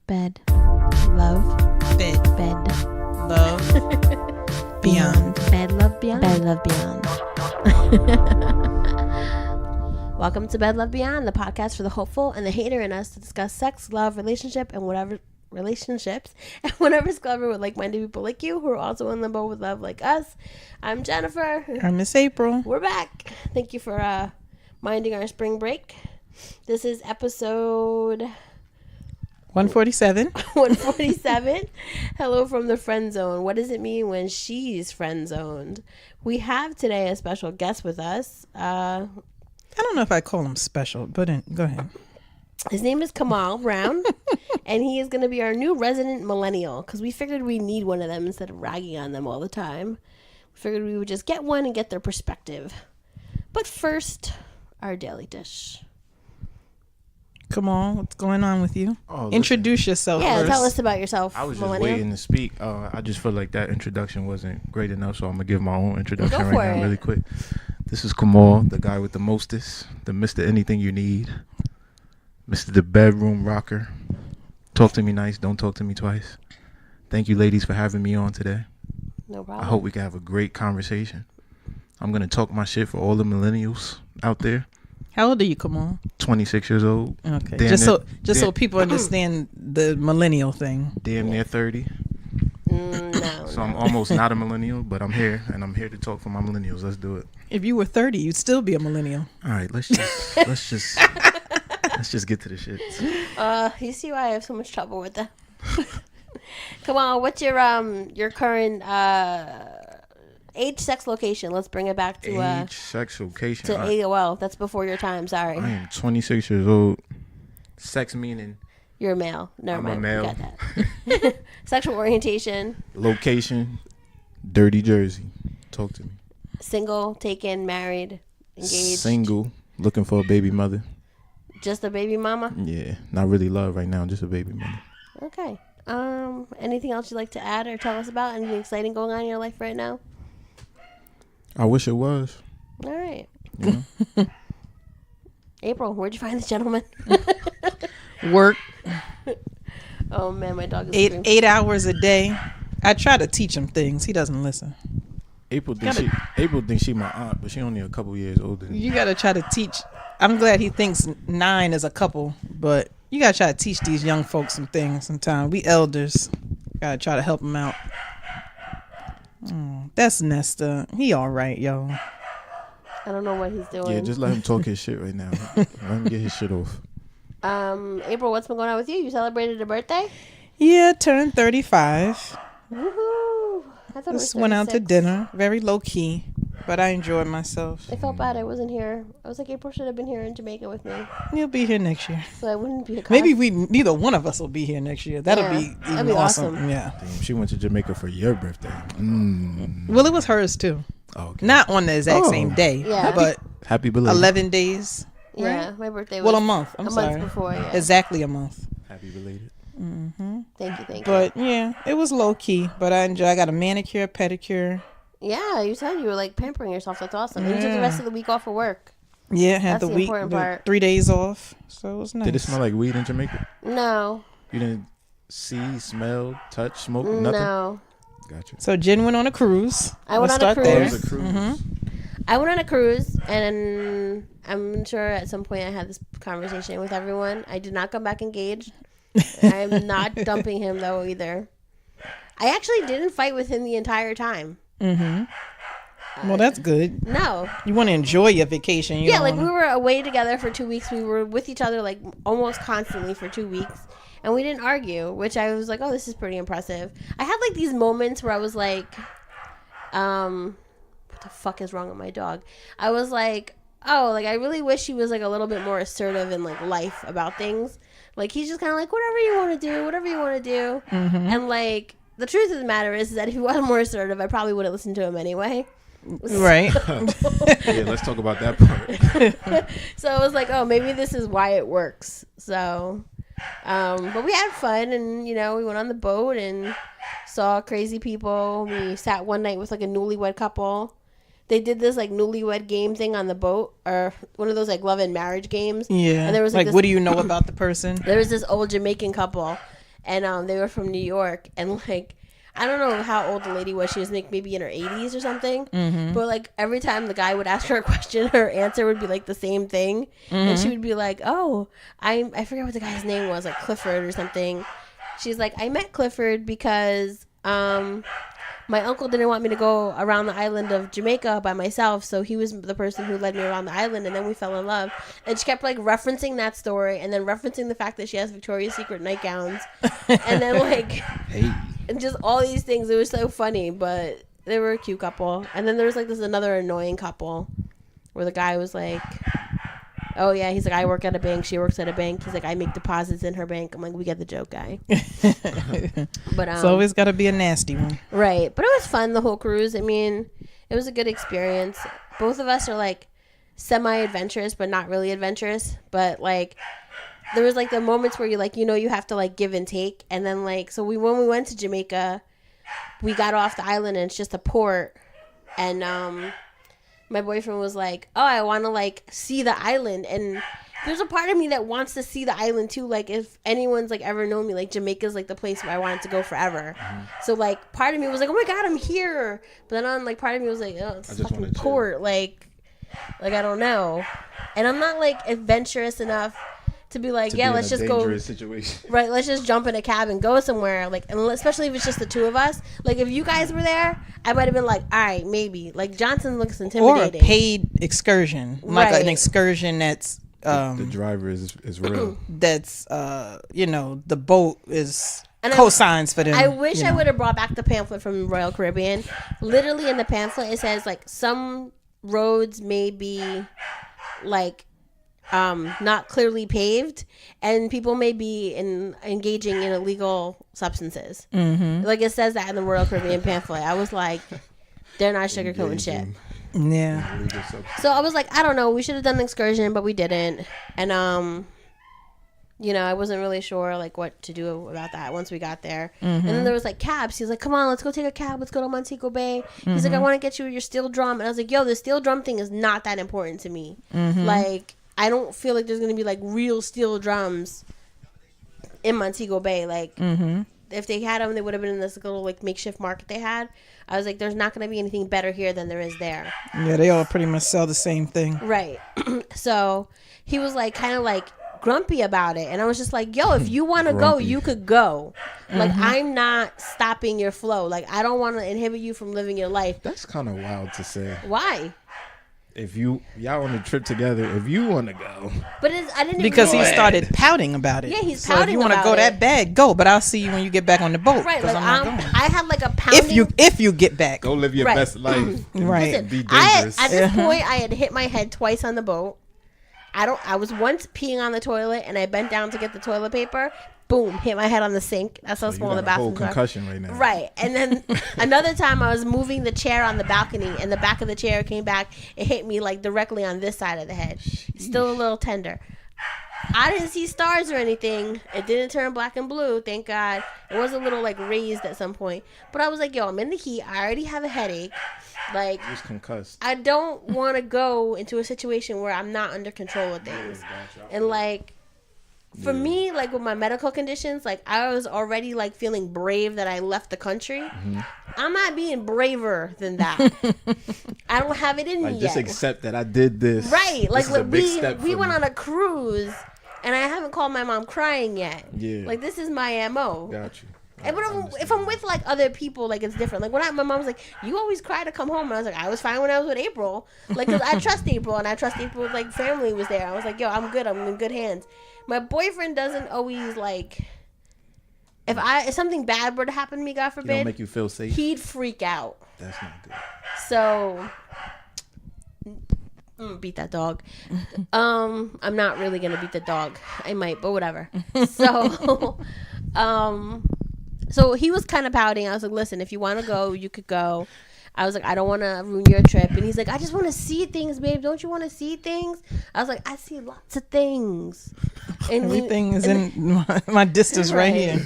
Bed. Love. Bed. Bed. Love. Beyond. Bed, love, beyond. Bed, love, beyond. Welcome to Bed, Love, Beyond, the podcast for the hopeful and the hater in us to discuss sex, love, relationships, and whatever's clever with like-minded people like you who are also in limbo with love like us. I'm Jennifer. I'm Miss April. We're back. Thank you for minding our spring break. This is episode 147. 147. Hello from the friend zone. What does it mean when she's friend zoned? We have today a special guest with us. I don't know if I call him special, but go ahead. His name is Kamal Brown, and he is going to be our new resident millennial because we figured we need one of them instead of ragging on them all the time. We figured we would just get one and get their perspective. But first, our daily dish. Come on, what's going on with you? Introduce yourself first. first. Tell us about yourself, I was just millennial. waiting to speak. I just feel like that introduction wasn't great enough, so I'm going to give my own introduction Go right for now it. really quick. This is Kamal, the guy with the mostest, the Mr. Anything You Need, Mr. The Bedroom Rocker. Talk to me nice, don't talk to me twice. Thank you, ladies, for having me on today. No problem. I hope we can have a great conversation. I'm going to talk my shit for all the millennials out there. How old are you, Kamal? 26 years old. Okay, Damn so people understand the millennial thing. Damn near 30. No. So I'm almost not a millennial, but I'm here, and I'm here to talk for my millennials. Let's do it. If you were 30, you'd still be a millennial. All right, let's just get to the shit. You see why I have so much trouble with that. Come on, what's your current age, sex, location? Let's bring it back to Age, sex, location. to AOL. That's before your time. Sorry, I am 26 years old. Sex meaning you're a male. Never I'm mind. a male. Got that. Sexual orientation: location, Dirty Jersey. Talk to me. single, taken, married, engaged. Single, looking for a baby mother. Just a baby mama. Yeah, not really love right now, just a baby mother. Okay. Anything else you'd like to add or tell us about? Anything exciting going on in your life right now? I wish it was. All right. You know? April, where'd you find this gentleman? Work Oh man, my dog is screaming. 8 hours a day. I try to teach him things. He doesn't listen. April thinks she my aunt, but she only a couple years older than me. You got to try to teach. I'm glad he thinks 9 is a couple, but you got to try to teach these young folks some things sometimes. We elders got to try to help them out. That's Nesta. He all right, yo. I don't know what he's doing. Yeah, just let him talk his shit right now. Let him get his shit off. April, what's been going on with you? You celebrated a birthday? Yeah, turned 35. Woohoo! I thought Just it was went out to 36. dinner. Very low key, but I enjoyed myself. I felt bad I wasn't here. I was like, April should have been here in Jamaica with me, You'll be here next year. so I wouldn't be a cost. Maybe neither one of us will be here next year. That'll be even that'd be awesome. Yeah. Damn, she went to Jamaica for your birthday. Well, it was hers too. Oh, okay. Not on the exact same day, Yeah. but Happy belated. 11 days. Yeah, my birthday was Well, a month. I'm a sorry. month before. Yeah. Exactly a month. Happy belated. Thank you. But yeah, it was low key. But I enjoy. I got a manicure, pedicure. Yeah, you said you were like pampering yourself. That's awesome. And you took the rest of the week off for work. Yeah, had That's the the week, important part. 3 days off, so it was nice. Did it smell like weed in Jamaica? No, You didn't see, smell, touch, smoke, nothing? no. Gotcha. So Jen went on a cruise. I went Let's on a start Oh, it there. cruise. was a cruise. I went on a cruise, and I'm sure at some point I had this conversation with everyone. I did not come back engaged. I'm not dumping him, though, either. I actually didn't fight with him the entire time. Well, that's good. No. You want to enjoy your vacation. You Yeah, don't like wanna- we were away together for 2 weeks. We were with each other like almost constantly for 2 weeks. And we didn't argue, which I was like, oh, this is pretty impressive. I had like these moments where I was like, what the fuck is wrong with my dog? I was like, oh, like I really wish he was like a little bit more assertive in like life about things. Like he's just kind of like, whatever you want to do, whatever you want to do. And like the truth of the matter is that if he was more assertive, I probably would have listened to him anyway. Right. Yeah, let's talk about that part. So I was like, oh, maybe this is why it works. So, but we had fun, and you know, we went on the boat and saw crazy people. We sat one night with like a newlywed couple. They did this like newlywed game thing on the boat, or one of those like love and marriage games. Yeah. And there was like this, what do you know about the person? there was this old Jamaican couple, and they were from New York, and like I don't know how old the lady was. She was like maybe in her 80s or something. Mm-hmm. But like every time the guy would ask her a question, her answer would be like the same thing, and she would be like, "Oh, I forget what the guy's name was, like Clifford or something." She's like, "I met Clifford because my uncle didn't want me to go around the island of Jamaica by myself, so he was the person who led me around the island, and then we fell in love." And she kept like referencing that story, and then referencing the fact that she has Victoria's Secret nightgowns, and then like, Hey. and just all these things. It was so funny, but they were a cute couple. And then there was like this another annoying couple, where the guy was like, "Oh yeah," he's like, "I work at a bank. She works at a bank." He's like, "I make deposits in her bank." I'm like, "We get the joke, guy." But It's always got to be a nasty one. right. But it was fun, the whole cruise. I mean, it was a good experience. Both of us are like semi-adventurous, but not really adventurous. But like, there was like the moments where you like, you know, you have to like give and take. And then like, so when we went to Jamaica, we got off the island and it's just a port. And my boyfriend was like, "Oh, I want to like see the island." And there's a part of me that wants to see the island too. Like if anyone's like ever known me, like Jamaica's like the place where I wanted to go forever. So like part of me was like, "Oh my God, I'm here." But then on like part of me was like, "Oh, it's just fucking wanna chill. port." Like I don't know. And I'm not like adventurous enough to be like, To "Yeah, be let's in a just go." dangerous situation. Right, let's just jump in a cab and go somewhere. Like, and especially if it's just the two of us. Like, if you guys were there, I might have been like, "All right, maybe." Like, Johnson looks Or a intimidating. paid excursion, like Right. an excursion that's The driver is real. that's you know, the boat is And cosigns for them. I wish you I know. would have brought back the pamphlet from Royal Caribbean. Literally in the pamphlet, it says like some roads may be like not clearly paved, and people may be engaging in illegal substances. Mm-hmm. Like it says that in the Royal Caribbean pamphlet. I was like, they're not sugarcoating shit. Yeah. Illegal substance. So I was like, I don't know. We should have done an excursion, but we didn't. And you know, I wasn't really sure like what to do about that once we got there. And then there was like cabs. He's like, "Come on, let's go take a cab. Let's go to Montego Bay." He's like, "I want to get you your steel drum." And I was like, "Yo, the steel drum thing is not that important to me. Like, I don't feel like there's gonna be like real steel drums in Montego Bay. Like, if they had them, they would have been in this little like makeshift market they had." I was like, "There's not gonna be anything better here than there is there." Yeah, they all pretty much sell the same thing. Right. So he was like kind of like grumpy about it, and I was just like, "Yo, if you want to go, Grumpy. you could go. Like, I'm not stopping your flow. Like, I don't want to inhibit you from living your life." That's kind of wild to say. Why? If y'all on a trip together, if you want to go, But I didn't Because even he started pouting about it. Yeah, he's so if pouting you want to about go it. that bad, go. But I'll see you when you get back on the boat. right. 'cause Like, I'm not going. I had like a pounding. If you get back. go live your Right. best life. and Right. Be I dangerous. at this point I had hit my head twice on the boat. I was once peeing on the toilet and I bent down to get the toilet paper. Boom, hit my head on the sink. That's how You small the got a whole bathrooms are. concussion right now. Right. And then another time I was moving the chair on the balcony and the back of the chair came back. It hit me like directly on this side of the head. Still a little tender. I didn't see stars or anything. It didn't turn black and blue, thank God. It was a little like raised at some point. But I was like, "Yo, I'm in the heat. I already have a headache. Like, He was concussed. I don't want to go into a situation where I'm not under control of things." And like, for me, like with my medical conditions, like I was already like feeling brave that I left the country. I'm not being braver than that. I don't have it in me Like, just yet. accept that I did this. Right. This Like is a big we step we for went me. on a cruise and I haven't called my mom crying yet. Yeah. Like, this is my MO. Got you. And if I'm with like other people, like it's different. Like my mom was like, "You always cry to come home," and I was like, "I was fine when I was with April." Like, 'cause I trust April, and I trust April's like family was there. I was like, "Yo, I'm good. I'm in good hands." My boyfriend doesn't always like. If something bad were to happen to me, God He don't forbid, make you feel safe. he'd freak out. That's not good. So, beat that dog. I'm not really gonna beat the dog. I might, but whatever. So, so he was kind of pouting. I was like, "Listen, if you want to go, you could go." I was like, "I don't want to ruin your trip." And he's like, "I just want to see things, babe. Don't you want to see things?" I was like, "I see lots of things." And Everything is in my distance right here.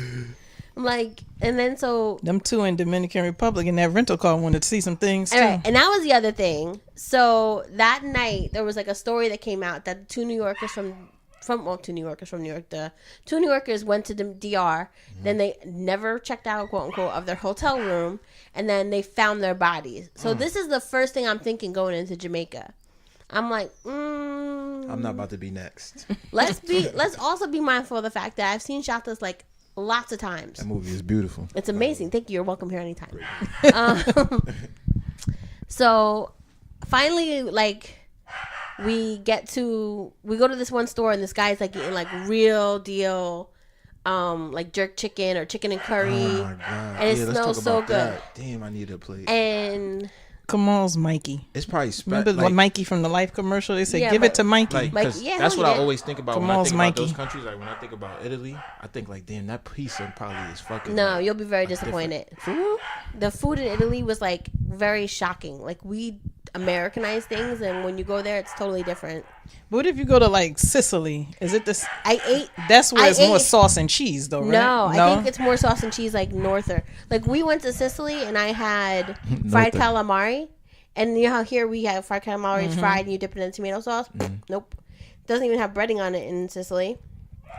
I'm like, and then so Them two in Dominican Republic in that rental car wanted to see some things too. all right, and that was the other thing. So that night there was like a story that came out that the two New Yorkers from two New Yorkers from New York. The 2 New Yorkers went to the DR. Then they never checked out, quote unquote, of their hotel room, and then they found their bodies. So this is the first thing I'm thinking going into Jamaica. I'm like, I'm not about to be next. Let's also be mindful of the fact that I've seen Shatas like lots of times. That movie is beautiful. It's amazing. Thank you. You're welcome here anytime. So finally, like, we go to this one store, and this guy's like eating like real deal like jerk chicken or chicken and curry. Oh my God. And it smells so good. That. Damn, I need a plate. And Kamal's Mikey. It's probably Remember like, Mikey from the Life commercial? They said, Yeah, give it to Mikey. like, Mikey, 'cause yeah, that's no, what he I did. always think about Kamal's when I think Mikey. about those countries. Like when I think about Italy, I think like, damn, that pizza probably is fucking. no, like, you'll be very like disappointed. different. The food in Italy was like very shocking. Like we Americanize things, and when you go there, it's totally different. But what if you go to like Sicily? Is it this? I That's where it's more ate- sauce and cheese, though, right? No, I think it's more sauce and cheese like norther. Like we went to Sicily and I had fried Norther. calamari, and you know how here we have fried calamari, it's fried and you dip it in tomato sauce. Nope, doesn't even have breading on it in Sicily.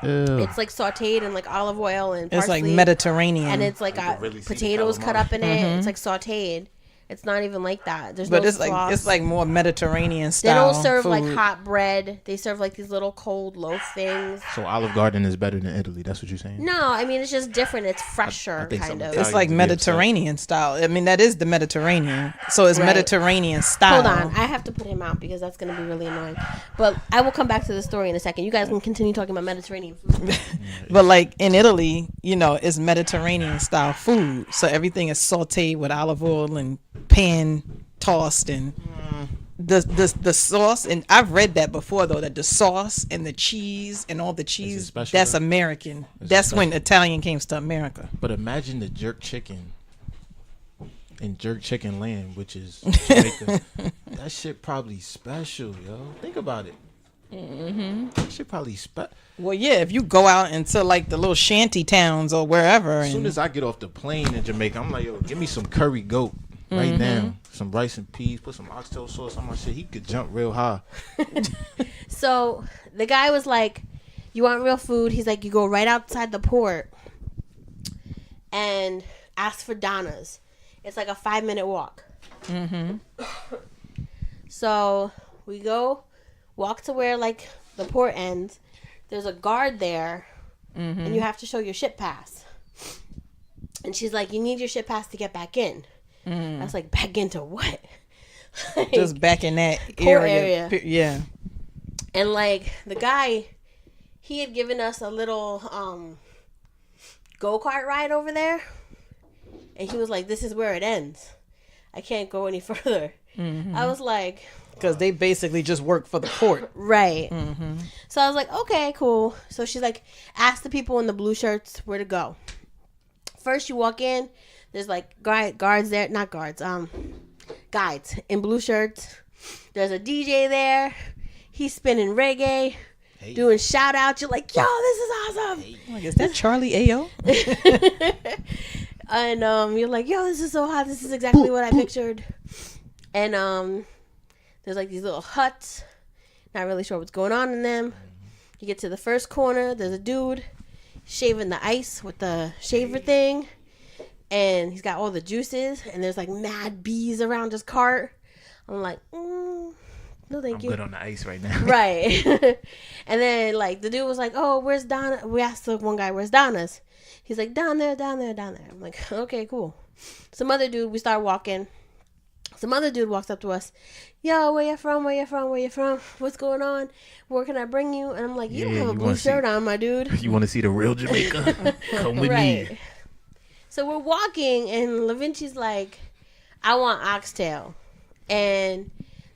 Ew. It's like sautéed in like olive oil and It's parsley, like Mediterranean. and it's like You got can really see the potatoes cut calamari. up in it. It's like sautéed. It's not even like that. There's but no it's like sauce. it's like more Mediterranean They style. don't serve food. like hot bread. They serve like these little cold loaf things. So Olive Garden is better than Italy. That's what you're saying? No, I mean it's just different. It's fresher, I think kind some of. Italians It's like would be upset. Mediterranean style. I mean, that is the Mediterranean. So it's Right. Mediterranean style. Hold on, I have to put him out because that's going to be really annoying. But I will come back to the story in a second. You guys can continue talking about Mediterranean food. But like in Italy, you know, it's Mediterranean style food. So everything is sauteed with olive oil and pan tossed, and the sauce. And I've read that before though, that the sauce and the cheese and all the cheese, special, that's though? American. Is it That's when special? Italian came to America. But imagine the jerk chicken in jerk chicken land, which is Jamaica. That shit probably special, yo. Think about it. That shit probably special. Well, yeah, if you go out into like the little shanty towns or wherever, As soon and as I get off the plane in Jamaica, I'm like, yo, give me some curry goat right now. Some rice and peas, put some oxtail sauce on my shit. He could jump real high. So the guy was like, "You want real food?" He's like, "You go right outside the port and ask for Donna's. It's like a 5-minute walk." So we go, walk to where like the port ends. There's a guard there, and you have to show your ship pass. And she's like, "You need your ship pass to get back in." I was like, "Back into what?" Like, just back in that Port area. area. Yeah. and like the guy, he had given us a little go-kart ride over there, and he was like, "This is where it ends. I can't go any further." I was like, Because they basically just work for the port. right. So I was like, okay, cool. So she's like, ask the people in the blue shirts where to go. First you walk in, there's like guards there, not guards, guides in blue shirts. There's a DJ there. He's spinning reggae, doing shout outs. You're like, yo, this is awesome. Like, is that Charlie Ayo? And you're like, yo, this is so hot. This is exactly what I pictured. And there's like these little huts. Not really sure what's going on in them. You get to the first corner. There's a dude shaving the ice with the shaver thing. And he's got all the juices. And there's like mad bees around his cart. I'm like, no thank I'm you. good on the ice right now. Right. And then like the dude was like, oh, where's Donna? We asked the one guy, where's Donna's? He's like, down there, down there, down there. I'm like, okay, cool. Some other dude, we start walking. Some other dude walks up to us. Yo, where you from? Where you from? Where you from? What's going on? Where can I bring you? And I'm like, you don't Yeah, have a you blue wanna shirt see- on, my dude. You want to see the real Jamaica? Come with me. So we're walking, and La Vinci's like, I want oxtail. And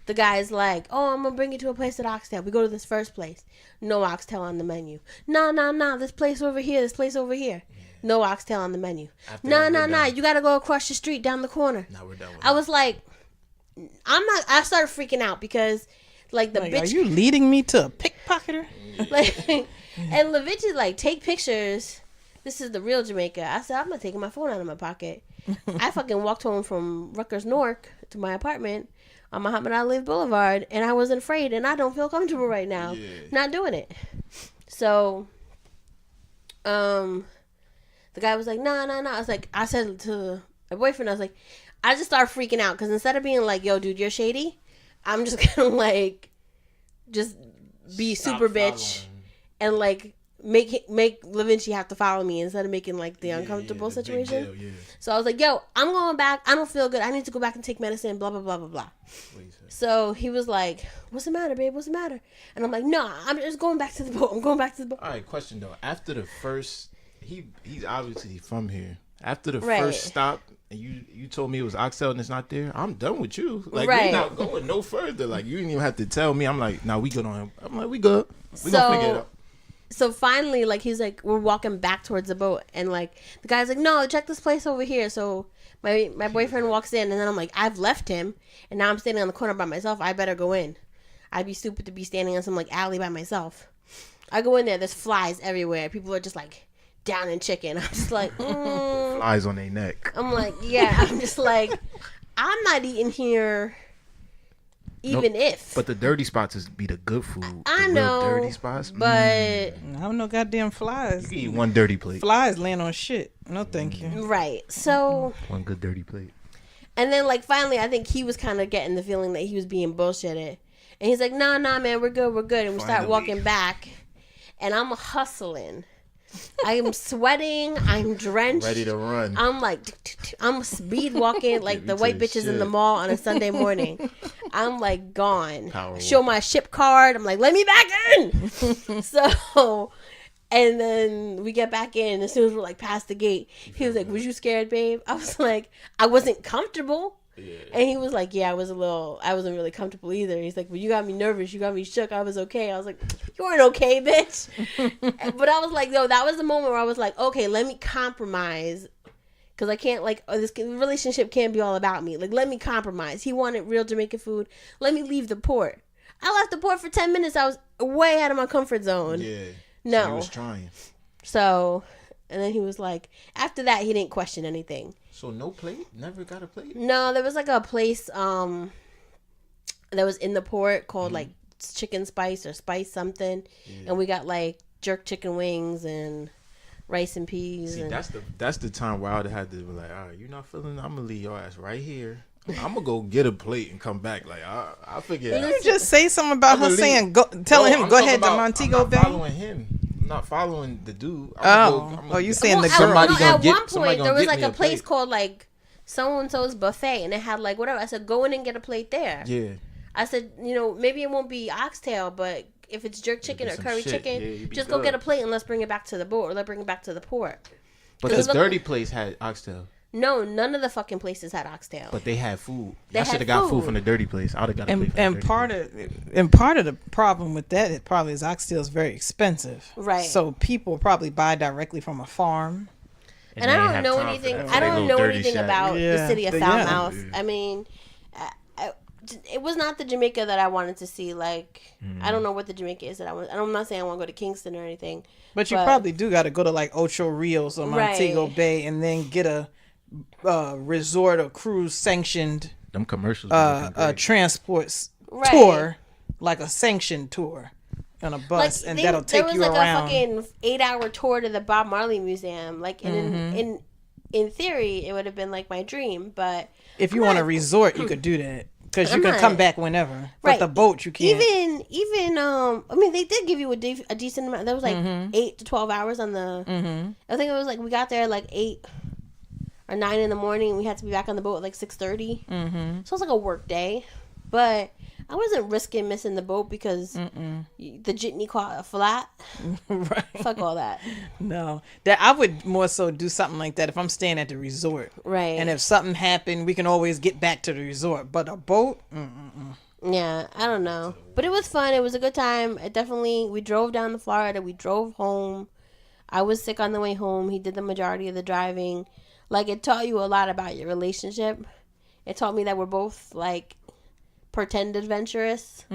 the guy's like, oh, I'm going to bring you to a place with oxtail. We go to this first place. No oxtail on the menu. No. This place over here. This place over here. No oxtail on the menu. After No. that, we're done. You got to go across the street down the corner. Now we're done with I it. was like, I started freaking out because, like, the Like, bitch. are you leading me to a pickpocketer? Like, and La Vinci's like, take pictures. this is the real Jamaica. I said, I'm not taking my phone out of my pocket. I fucking walked home from Rutgers Newark to my apartment on Muhammad Ali Boulevard, and I wasn't afraid, and I don't feel comfortable right now. Not doing it. So, the guy was like, no. I said to my boyfriend, I was like, I just started freaking out, because instead of being like, yo, dude, you're shady, I'm just gonna, like, just be super bitch and, like, make LaVinci have to follow me instead of making, like, the uncomfortable situation. So I was like, yo, I'm going back. I don't feel good. I need to go back and take medicine, blah, blah, blah, blah, blah. So he was like, what's the matter, babe? What's the matter? And I'm like, no, I'm just going back to the boat. I'm going back to the boat. All right, question, though. After the first, he's obviously from here. After the first stop, and you told me it was Oxtail and it's not there, I'm done with you. Like, we're not going no further. Like, you didn't even have to tell me. I'm like, nah, we good on him. I'm like, we good. We gonna figure it out. So finally, like, he's like, we're walking back towards the boat, and like the guy's like, no, check this place over here. So my boyfriend walks in, and then I'm like, I've left him, and now I'm standing on the corner by myself. I better go in. I'd be stupid to be standing on some like alley by myself. I go in there, there's flies everywhere. People are just like down in chicken. I'm just like, flies on their neck. I'm like, yeah. I'm just like, I'm not eating here. Even if. But the dirty spots is be the good food. I know. Real dirty spots. But. I don't know goddamn flies. You can eat one dirty plate. Flies land on shit. No thank you. Right. So. One good dirty plate. And then, like, finally, I think he was kind of getting the feeling that he was being bullshitted. And he's like, nah, man, we're good. And we start walking back. And I'm hustling. I'm sweating. I'm drenched. Ready to run. I'm like, I'm speed walking like the white bitches in the mall on a Sunday morning. I'm like gone. Powerful. Show my ship card. I'm like, let me back in. So, and then we get back in. As soon as we're like past the gate, he was like, was you scared, babe? I was like, I wasn't comfortable. Yeah. And he was like, yeah, I wasn't really comfortable either. He's like, well, you got me nervous. You got me shook. I was okay. I was like, you weren't okay, bitch. But I was like, no, that was the moment where I was like, okay, let me compromise. Because I can't, like, this relationship can't be all about me. Like, let me compromise. He wanted real Jamaican food. Let me leave the port. I left the port for 10 minutes. I was way out of my comfort zone. Yeah. No. So he was trying. So, and then he was like, after that, he didn't question anything. So no plate? Never got a plate? No, there was like a place that was in the port called like Chicken Spice or Spice something. Yeah. And we got like jerk chicken wings and rice and peas. See, that's the time where I would have had to be like, all right, you're not feeling it, I'm going to leave your ass right here. I'm going to go get a plate and come back. Like, I figure it out. You just say something about her saying, telling him, go ahead to Montego Bay? I'm not following him. Not following the dude. You saying the girl? Somebody at one point, there was like a place called like so-and-so's buffet, and it had like whatever. I said, go in and get a plate there. Yeah. I said, maybe it won't be oxtail, but if it's jerk chicken or curry chicken, just go get a plate and let's bring it back to the boat, or let's bring it back to the port. But the dirty place had oxtail. No, none of the fucking places had oxtail. But they had food. I should have got food from the dirty place. I would have got a plate from and part of the problem with that, it probably is oxtail is very expensive. Right. So people probably buy directly from a farm. And I don't know anything. I don't know anything about the city of Falmouth. Yeah. I mean, it was not the Jamaica that I wanted to see. Like, I don't know what the Jamaica is that I want. I'm not saying I want to go to Kingston or anything. But you probably do got to go to like Ocho Rios or Montego Bay and then get a resort or cruise sanctioned them commercials transports tour, like a sanctioned tour on a bus, like, and that'll take you around. There was like a fucking 8-hour tour to the Bob Marley Museum. Like in theory, it would have been like my dream. But if you want a resort, you could do that because you can come back whenever. But the boat, you can't. Even I mean, they did give you a decent amount. That was like 8 to 12 hours on the. I think it was like we got there like 8 or 9 in the morning. We had to be back on the boat at like 6:30. So it was like a work day, but I wasn't risking missing the boat because the jitney caught a flat. Right. Fuck all that. No, that I would more so do something like that if I'm staying at the resort. Right. And if something happened, we can always get back to the resort. But a boat. Yeah, I don't know, but it was fun. It was a good time. We drove down to Florida. We drove home. I was sick on the way home. He did the majority of the driving. Like, it taught you a lot about your relationship. It taught me that we're both, like, pretend adventurous.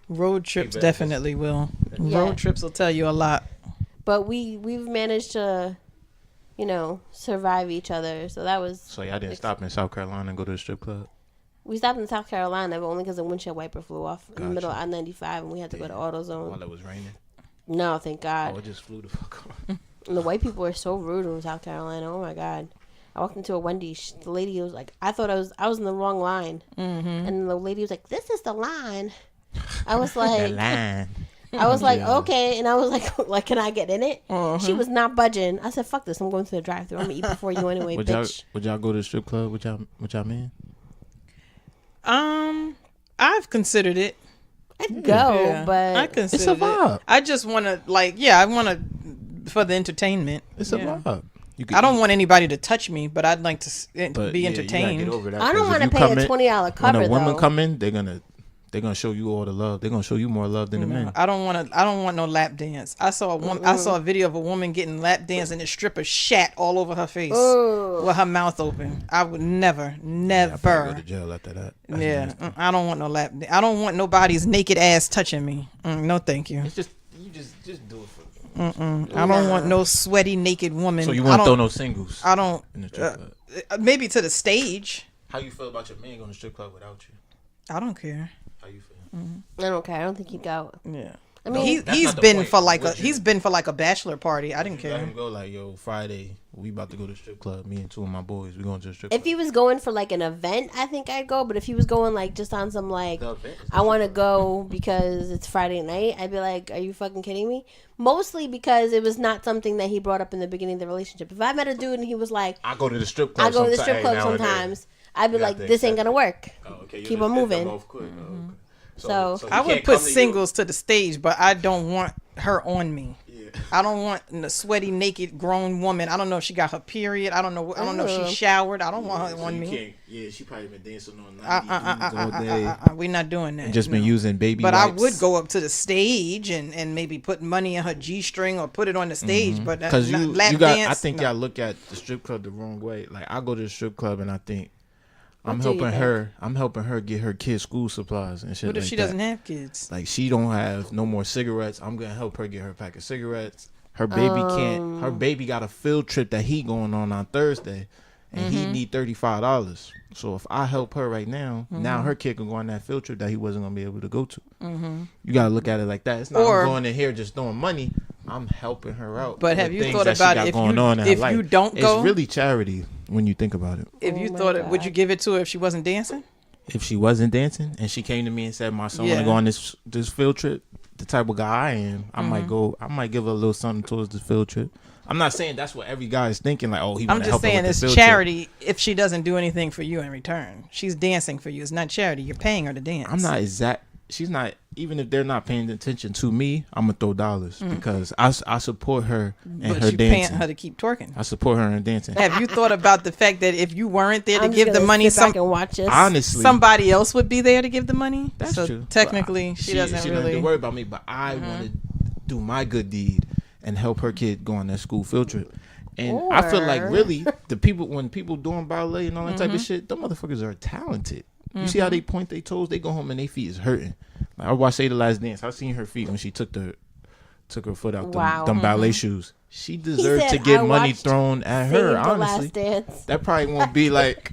Road trips definitely will. Yeah. Road trips will tell you a lot. but we've managed to, survive each other. So that was. So y'all didn't stop in South Carolina and go to the strip club? We stopped in South Carolina, but only because the windshield wiper flew off in the middle of Gotcha. I-95, and we had to go to AutoZone. While it was raining? No, thank God. Oh, it just flew the fuck off. And the white people are so rude in South Carolina. Oh my God. I walked into a Wendy's. The lady was like, I thought I was in the wrong line. Mm-hmm. And the lady was like, this is the line. I was like, The line. I was like, okay. And I was like, can I get in it? Uh-huh. She was not budging. I said, fuck this. I'm going to the drive-thru. I'm going to eat before you anyway, bitch. Would y'all go to the strip club with y'all man? I've considered it. I'd go, but I consider it's a vibe. I just want to I want to for the entertainment. It's a vibe. I don't want anybody to touch me, but I'd like to be entertained. You gotta get over that, I don't want to pay a $20 cover. When a woman come in, they're gonna show you all the love. They're gonna show you more love than the men. I don't want no lap dance. I saw a video of a woman getting lap dance and the stripper shat all over her face with her mouth open. I would never. I go to jail after that. I don't want no lap dance. I don't want nobody's naked ass touching me. No, thank you. It's just you just do it for. I don't want no sweaty naked woman. So you won't throw no singles? I don't. In the strip club. Maybe to the stage. How you feel about your man going to strip club without you? I don't care. How you feel? I don't care. I don't think he'd go. Yeah. I mean, he's been for like a bachelor party. I didn't care. Let him go like, yo, Friday we about to go to the strip club. Me and two of my boys, we going to the strip club. If he was going for like an event, I think I'd go. But if he was going like just on some like, I want to go because it's Friday night, I'd be like, are you fucking kidding me? Mostly because it was not something that he brought up in the beginning of the relationship. If I met a dude and he was like, I go to the strip club. Sometimes. I'd be like, this ain't gonna work. Oh, okay. Keep on moving. So I would put singles to the stage, but I don't want her on me. Yeah. I don't want a sweaty, naked, grown woman. I don't know if she got her period. I don't know if she showered. I don't want her on me. Yeah, she probably been dancing on 90s all day. We're not doing that. And just been using baby But wipes. I would go up to the stage and maybe put money in her G-string or put it on the stage. But because lap dance, I think y'all look at the strip club the wrong way. Like I go to the strip club and I think, I'm helping her get her kids' school supplies and shit. What if she doesn't have kids? Like she don't have no more cigarettes. I'm gonna help her get her pack of cigarettes. Her baby can't. Her baby got a field trip that he going on Thursday, and he need $35. So if I help her right now, now her kid can go on that field trip that he wasn't gonna be able to go to. You gotta look at it like that. It's not I'm going in here just throwing money. I'm helping her out. But have you thought about it? If you don't go, it's really charity when you think about it. If you thought it, would you give it to her if she wasn't dancing? If she wasn't dancing and she came to me and said, "My son want to go on this field trip," the type of guy I am, I might go. I might give her a little something towards the field trip. I'm not saying that's what every guy is thinking. Like, oh, he want to help her with the field trip. I'm just saying it's charity if she doesn't do anything for you in return. She's dancing for you. It's not charity. You're paying her to dance. I'm not exact. She's not. Even if they're not paying attention to me, I'm gonna throw dollars because I support her and her dancing. But you paying her to keep twerking. I support her and dancing. Have you thought about the fact that if you weren't there to give the money, honestly, somebody else would be there to give the money? That's true. Technically, she doesn't really have to worry about me. But I want to do my good deed and help her kid go on that school field trip. And I feel like really when people doing ballet and all that type of shit, them motherfuckers are talented. You see how they point their toes? They go home and their feet is hurting. Like I watched Say the Last Dance. I seen her feet when she took her foot out them ballet shoes. She deserved to get money thrown at her. Honestly, that probably won't be like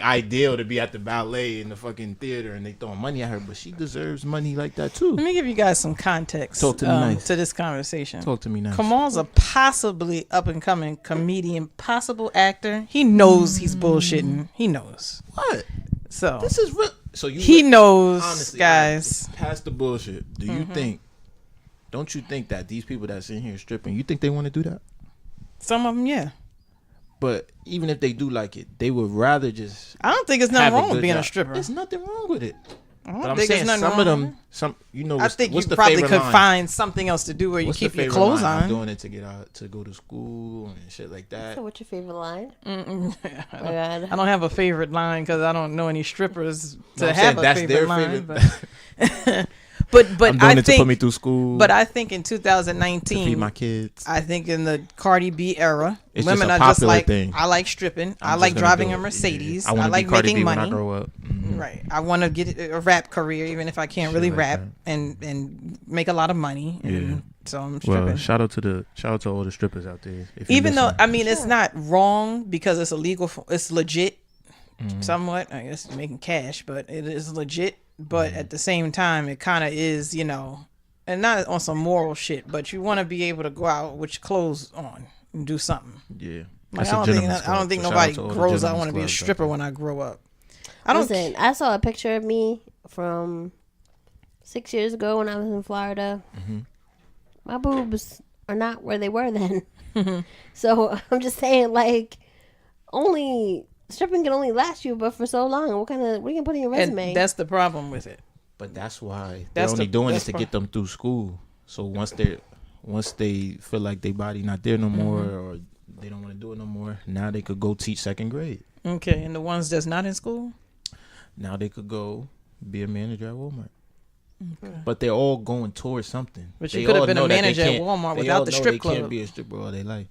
ideal to be at the ballet in the fucking theater and they throwing money at her. But she deserves money like that too. Let me give you guys some context. Talk to me nice. To this conversation. Talk to me nice. Kamal's a possibly up and coming comedian, possible actor. He knows he's bullshitting. He knows what. So this is real. So he knows, honestly, guys. Past the bullshit. Do you think? Don't you think that these people that's in here stripping, you think they want to do that? Some of them, yeah. But even if they do like it, they would rather just. I don't think there's nothing wrong with being a stripper. There's nothing wrong with it. I don't think there's nothing wrong with it. I think you probably could find something else to do where you keep your clothes on. I'm doing it to get out to go to school and shit like that. So what's your favorite line? I don't have a favorite line because I don't know any strippers to have a favorite line. But I'm doing it to put me through school. But I think in 2019, to feed my kids. I think in the Cardi B era, women are just like, thing. I like stripping. I like driving a Mercedes. I like making money. When I grow up. Right. I want to get a rap career, even if I can't really rap and make a lot of money and so I'm stripping. Well, shout out to all the strippers out there. If Even though listening. I mean it's not wrong because it's illegal. It's legit. Somewhat, I guess, making cash, but it is legit. But at the same time, it kind of is, you know, and not on some moral shit. But you want to be able to go out with your clothes on and do something. Yeah. Like, That's I don't think so nobody shout out to all the grows. I gentlemen's want to be a clubs out stripper there. when I grow up. I don't. Listen, I saw a picture of me from 6 years ago when I was in Florida. My boobs are not where they were then. So I'm just saying, like, stripping can only last you but for so long. What are you gonna put in your resume? And that's the problem with it. But that's why That's they're only doing that's it to get them through school. So once they feel like their body not there no more, or they don't want to do it no more, now they could go teach second grade. Okay, and the ones that's not in school. Now they could go be a manager at Walmart. Okay. But they're all going towards something. But They you could have all been a know that they manager at can't- Walmart they without all the know strip they club. can't be a stripper all they life.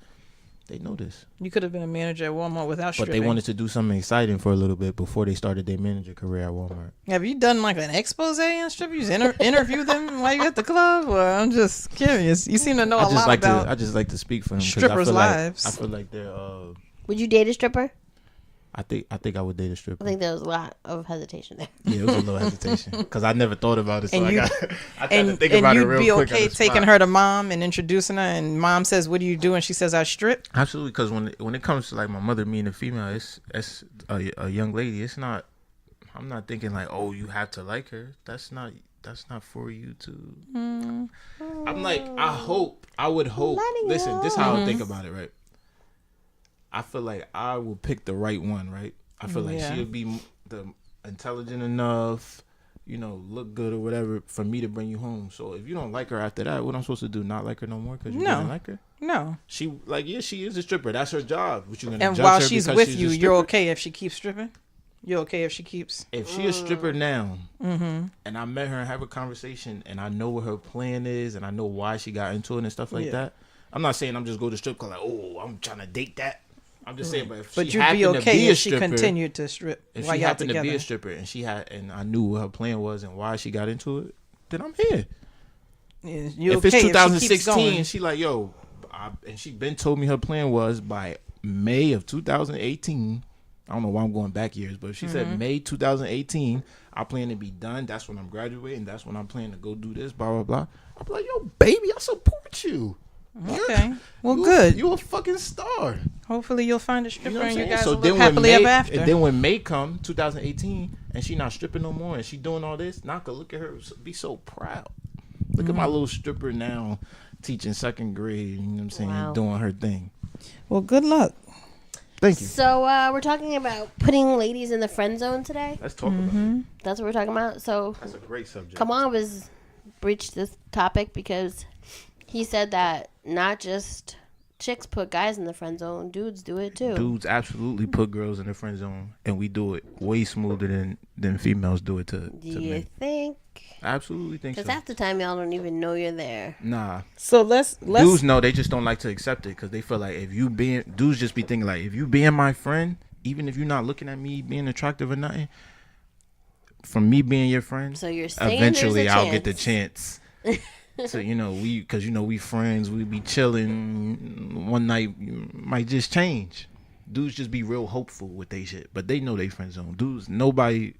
They know this. You could have been a manager at Walmart without But stripping. they wanted to do something exciting for a little bit before they started their manager career at Walmart. Have you done like an expose on strippers? Interview them while you at the club? Well, I'm just curious. You seem to know a lot about. I just like to speak for them. strippers' lives. I feel like they're. Would you date a stripper? I think I would date a stripper. I think there was a lot of hesitation there. Yeah, it was a little hesitation because I never thought about it. So And I you- tried to think about it you'd real be quick. okay taking her to mom and introducing her, and mom says, "What do you do?" And she says, "I strip." Absolutely, because when it comes to like my mother being a female, it's a young lady. It's not. I'm not thinking like, oh, you have to like her. That's not for you to. I'm like, I would hope. Listen, this is how I think about it, right? I feel like I will pick the right one, right? I feel like she'll be the intelligent enough, look good or whatever for me to bring you home. So if you don't like her after that, what I'm supposed to do? Not like her no more because you didn't like her? No. She is a stripper. That's her job. What you gonna And judge while her she's because with she's a you, you're stripper? okay if she keeps stripping. You're okay if she keeps. If she a stripper now, and I met her and have a conversation, and I know what her plan is, and I know why she got into it and stuff like that. I'm not saying I'm just go to strip club like, oh, I'm trying to date that. I'm just saying, but if But she you'd be happened to okay be a if she stripper, continued to strip if while she y'all happened together. to be a stripper and I knew what her plan was and why she got into it, then I'm here. Yeah, you're If okay it's she keeps 2016 going. and she like, yo, and she been told me her plan was by May of 2018. I don't know why I'm going back years, but if she said May 2018, I plan to be done. That's when I'm graduating. That's when I'm planning to go do this, blah, blah, blah. I'm like, yo, baby, I support you. Okay. Well, good. You're a fucking star. Hopefully you'll find a stripper You know what I'm and you saying? guys So will then live when happily May, ever after. and then when May come 2018 and she not stripping no more and she doing all this, now I could look at her be so proud. Look at my little stripper now teaching second grade, you know what I'm saying, Wow. doing her thing. Well, good luck. Thank you. So we're talking about putting ladies in the friend zone today. Let's talk about it. That's what we're talking about. So That's a great subject. Kamal was breached this topic because he said that not just chicks put guys in the friend zone, dudes do it too. Dudes absolutely put girls in the friend zone, and we do it way smoother than females do it to Do you men. think? Absolutely think Because so. half the time y'all don't even know you're there. Nah. So let's Dudes know, they just don't like to accept it because they feel like dudes just be thinking like, if you being my friend, even if you're not looking at me being attractive or nothing, from me being your friend, So you're saying eventually there's a I'll get the chance. So we friends, we be chilling. One night might just change. Dudes just be real hopeful with they shit, but they know they friend zone. Dudes, nobody's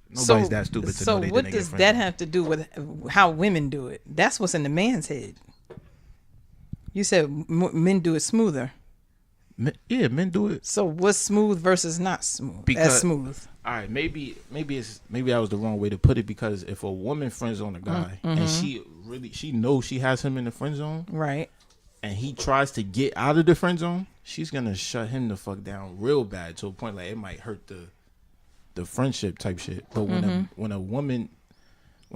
that stupid to know they So what didn't does get that friend have to do with how women do it? That's what's in the man's head. You said men do it smoother. zone. Men do it. So what's smooth versus not smooth? Because- As smooth. All right, maybe that was the wrong way to put it, because if a woman friend zone a guy and she knows she has him in the friend zone, Right. and he tries to get out of the friend zone, she's gonna shut him the fuck down real bad to a point like it might hurt the friendship type shit. But when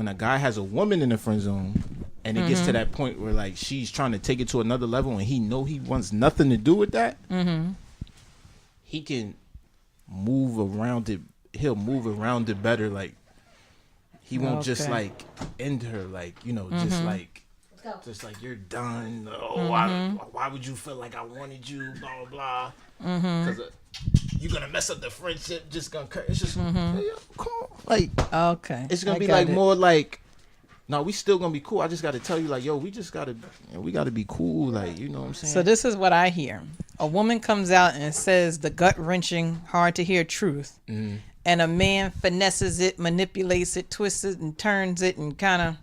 a guy has a woman in the friend zone and it gets to that point where like she's trying to take it to another level and he wants nothing to do with that, he can move around it. He'll move around it better. Like he won't just like end her, like just like you're done. Oh, why would you feel like I wanted you? Blah blah blah. Because you're gonna mess up the friendship. Just gonna cut. It's just hey, yo, come on. Like Okay. it's gonna I be got like it. more like No, we still gonna be cool. I just gotta tell you, like, yo, we gotta be cool, like, you know what I'm saying? So this is what I hear: a woman comes out and says the gut wrenching, hard to hear truth, and a man finesses it, manipulates it, twists it, and turns it, and kind of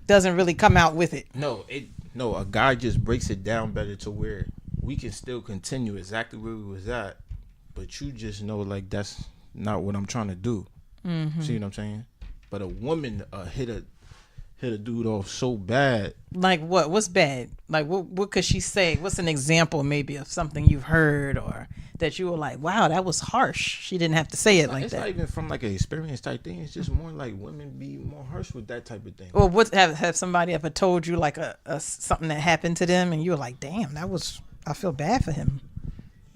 doesn't really come out with it. No, a guy just breaks it down better to where we can still continue exactly where we was at, but you just know, like, that's not what I'm trying to do. See what I'm saying? But a woman hit a dude off so bad. Like what? What's bad? Like what could she say? What's an example maybe of something you've heard or that you were like, wow, that was harsh. She didn't have to say it like it's that. It's not even from like an experience type thing. It's just more like women be more harsh with that type of thing. Or what have somebody ever told you like a something that happened to them and you were like, damn, I feel bad for him.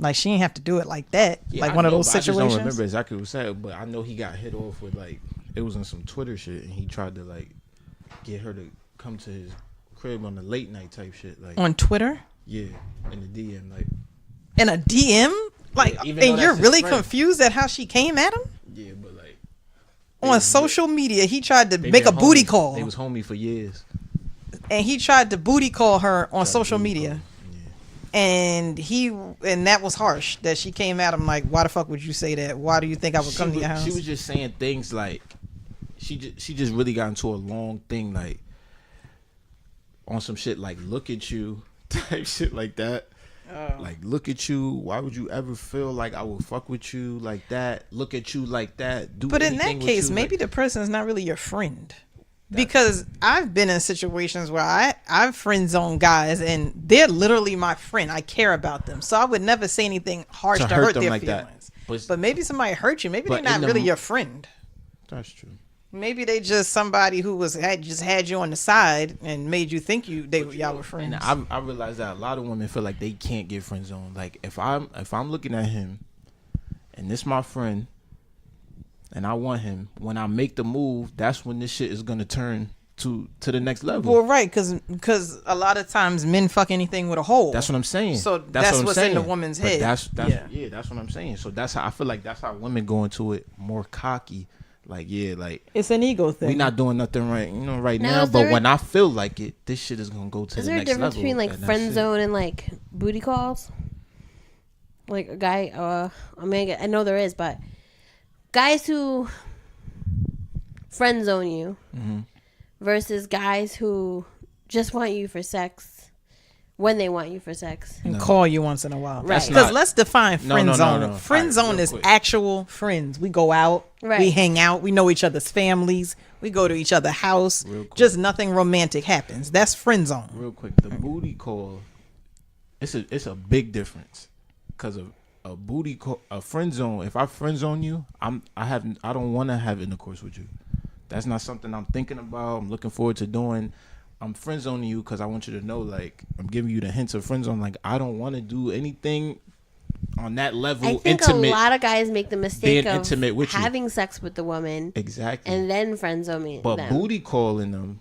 Like she didn't have to do it like that. Yeah, like one of those situations. I just don't remember exactly what was said, but I know he got hit off with like it was on some Twitter shit, and he tried to like get her to come to his crib on the late night type shit, like on Twitter. Yeah, in the DM, like in a DM, like, yeah, and you're really confused at how she came at him. Yeah, but like on social media, he tried to make a booty call. They was homie for years, and he tried to booty call her on social media. And that was harsh that she came at him like, why the fuck would you say that? Why do you think I would come to your house? She was just saying things like she just really got into a long thing like on some shit like look at you type shit like that. Like look at you, why would you ever feel like I would fuck with you like that? Look at you like that. But in that case, maybe the person is not really your friend. Because I've been in situations where I've friend zoned guys and they're literally my friend. I care about them. So I would never say anything harsh to hurt their like feelings. But maybe somebody hurt you. Maybe they're not really your friend. That's true. Maybe they just somebody who had you on the side and made you think y'all were friends. And I realize that a lot of women feel like they can't get friend zoned. Like if I'm looking at him and this my friend and I want him, when I make the move, that's when this shit is gonna turn to the next level. Well, right, because a lot of times men fuck anything with a hole. That's what I'm saying. So that's what's in the woman's head. That's what I'm saying. So that's how I feel like that's how women go into it more cocky. Like like it's an ego thing. We not doing nothing right, now. But when I feel like it, this shit is gonna go to the next level. Is there a difference between like friend zone and like booty calls? Like a guy, I know there is, but guys who friend zone you versus guys who just want you for sex when they want you for sex and call you once in a while. Right. Because let's define friend zone. No. Friend zone is actual friends. We go out, we hang out, we know each other's families, we go to each other's house. Just nothing romantic happens. That's friend zone. Real quick, the booty call, it's a big difference because of a booty call, a friend zone. If I friend zone you, I don't want to have intercourse with you. That's not something I'm thinking about. I'm looking forward to doing. I'm friend zoning you because I want you to know, like, I'm giving you the hints of friend zone. Like, I don't want to do anything on that level. I think intimate, a lot of guys make the mistake of intimate with having sex with the woman, exactly, and then friend zoning. But booty calling them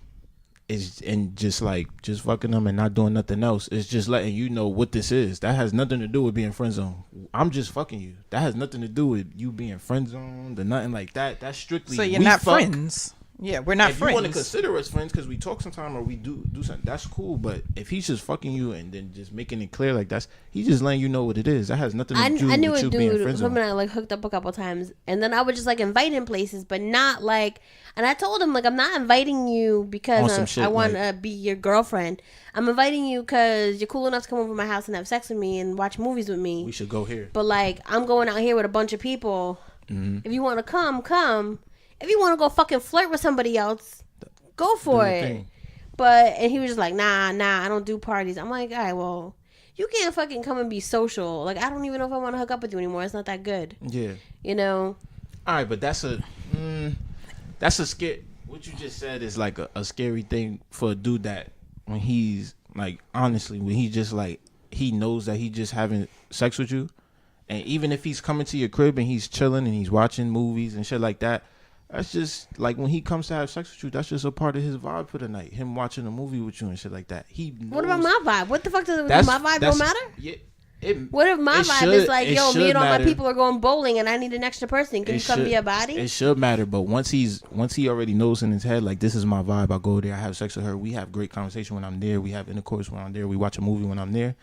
is just fucking them and not doing nothing else. It's just letting you know what this is. That has nothing to do with being friend zone. I'm just fucking you. That has nothing to do with you being friend zoned or nothing like that. That's strictly so you're not friends. Yeah, we're not friends. If you want to consider us friends because we talk sometime or we do something, that's cool. But if he's just fucking you and then just making it clear like he's just letting you know what it is. That has nothing to do with you being friends. Him and I like hooked up a couple times, and then I would just like invite him places, but not like. And I told him like I'm not inviting you because I want to be your girlfriend. I'm inviting you because you're cool enough to come over to my house and have sex with me and watch movies with me. We should go here. But like I'm going out here with a bunch of people. Mm-hmm. If you want to come. If you want to go fucking flirt with somebody else, go for it. And he was just like, nah, I don't do parties. I'm like, all right, well, you can't fucking come and be social. Like, I don't even know if I want to hook up with you anymore. It's not that good. Yeah. You know? All right, but that's a scare. What you just said is like a scary thing for a dude that when he's like, honestly, when he just like, he knows that he just having sex with you. And even if he's coming to your crib and he's chilling and he's watching movies and shit like that, that's just like when he comes to have sex with you, that's just a part of his vibe for the night. Him watching a movie with you and shit like that. What about my vibe? What the fuck does my vibe don't matter? Yeah, What if my vibe is like, yo, me and all matter. my people are going bowling and I need an extra person? Can you come be a body? It should matter, but once he already knows in his head, like, this is my vibe. I go there, I have sex with her. We have great conversation when I'm there. We have intercourse when I'm there. We watch a movie when I'm there.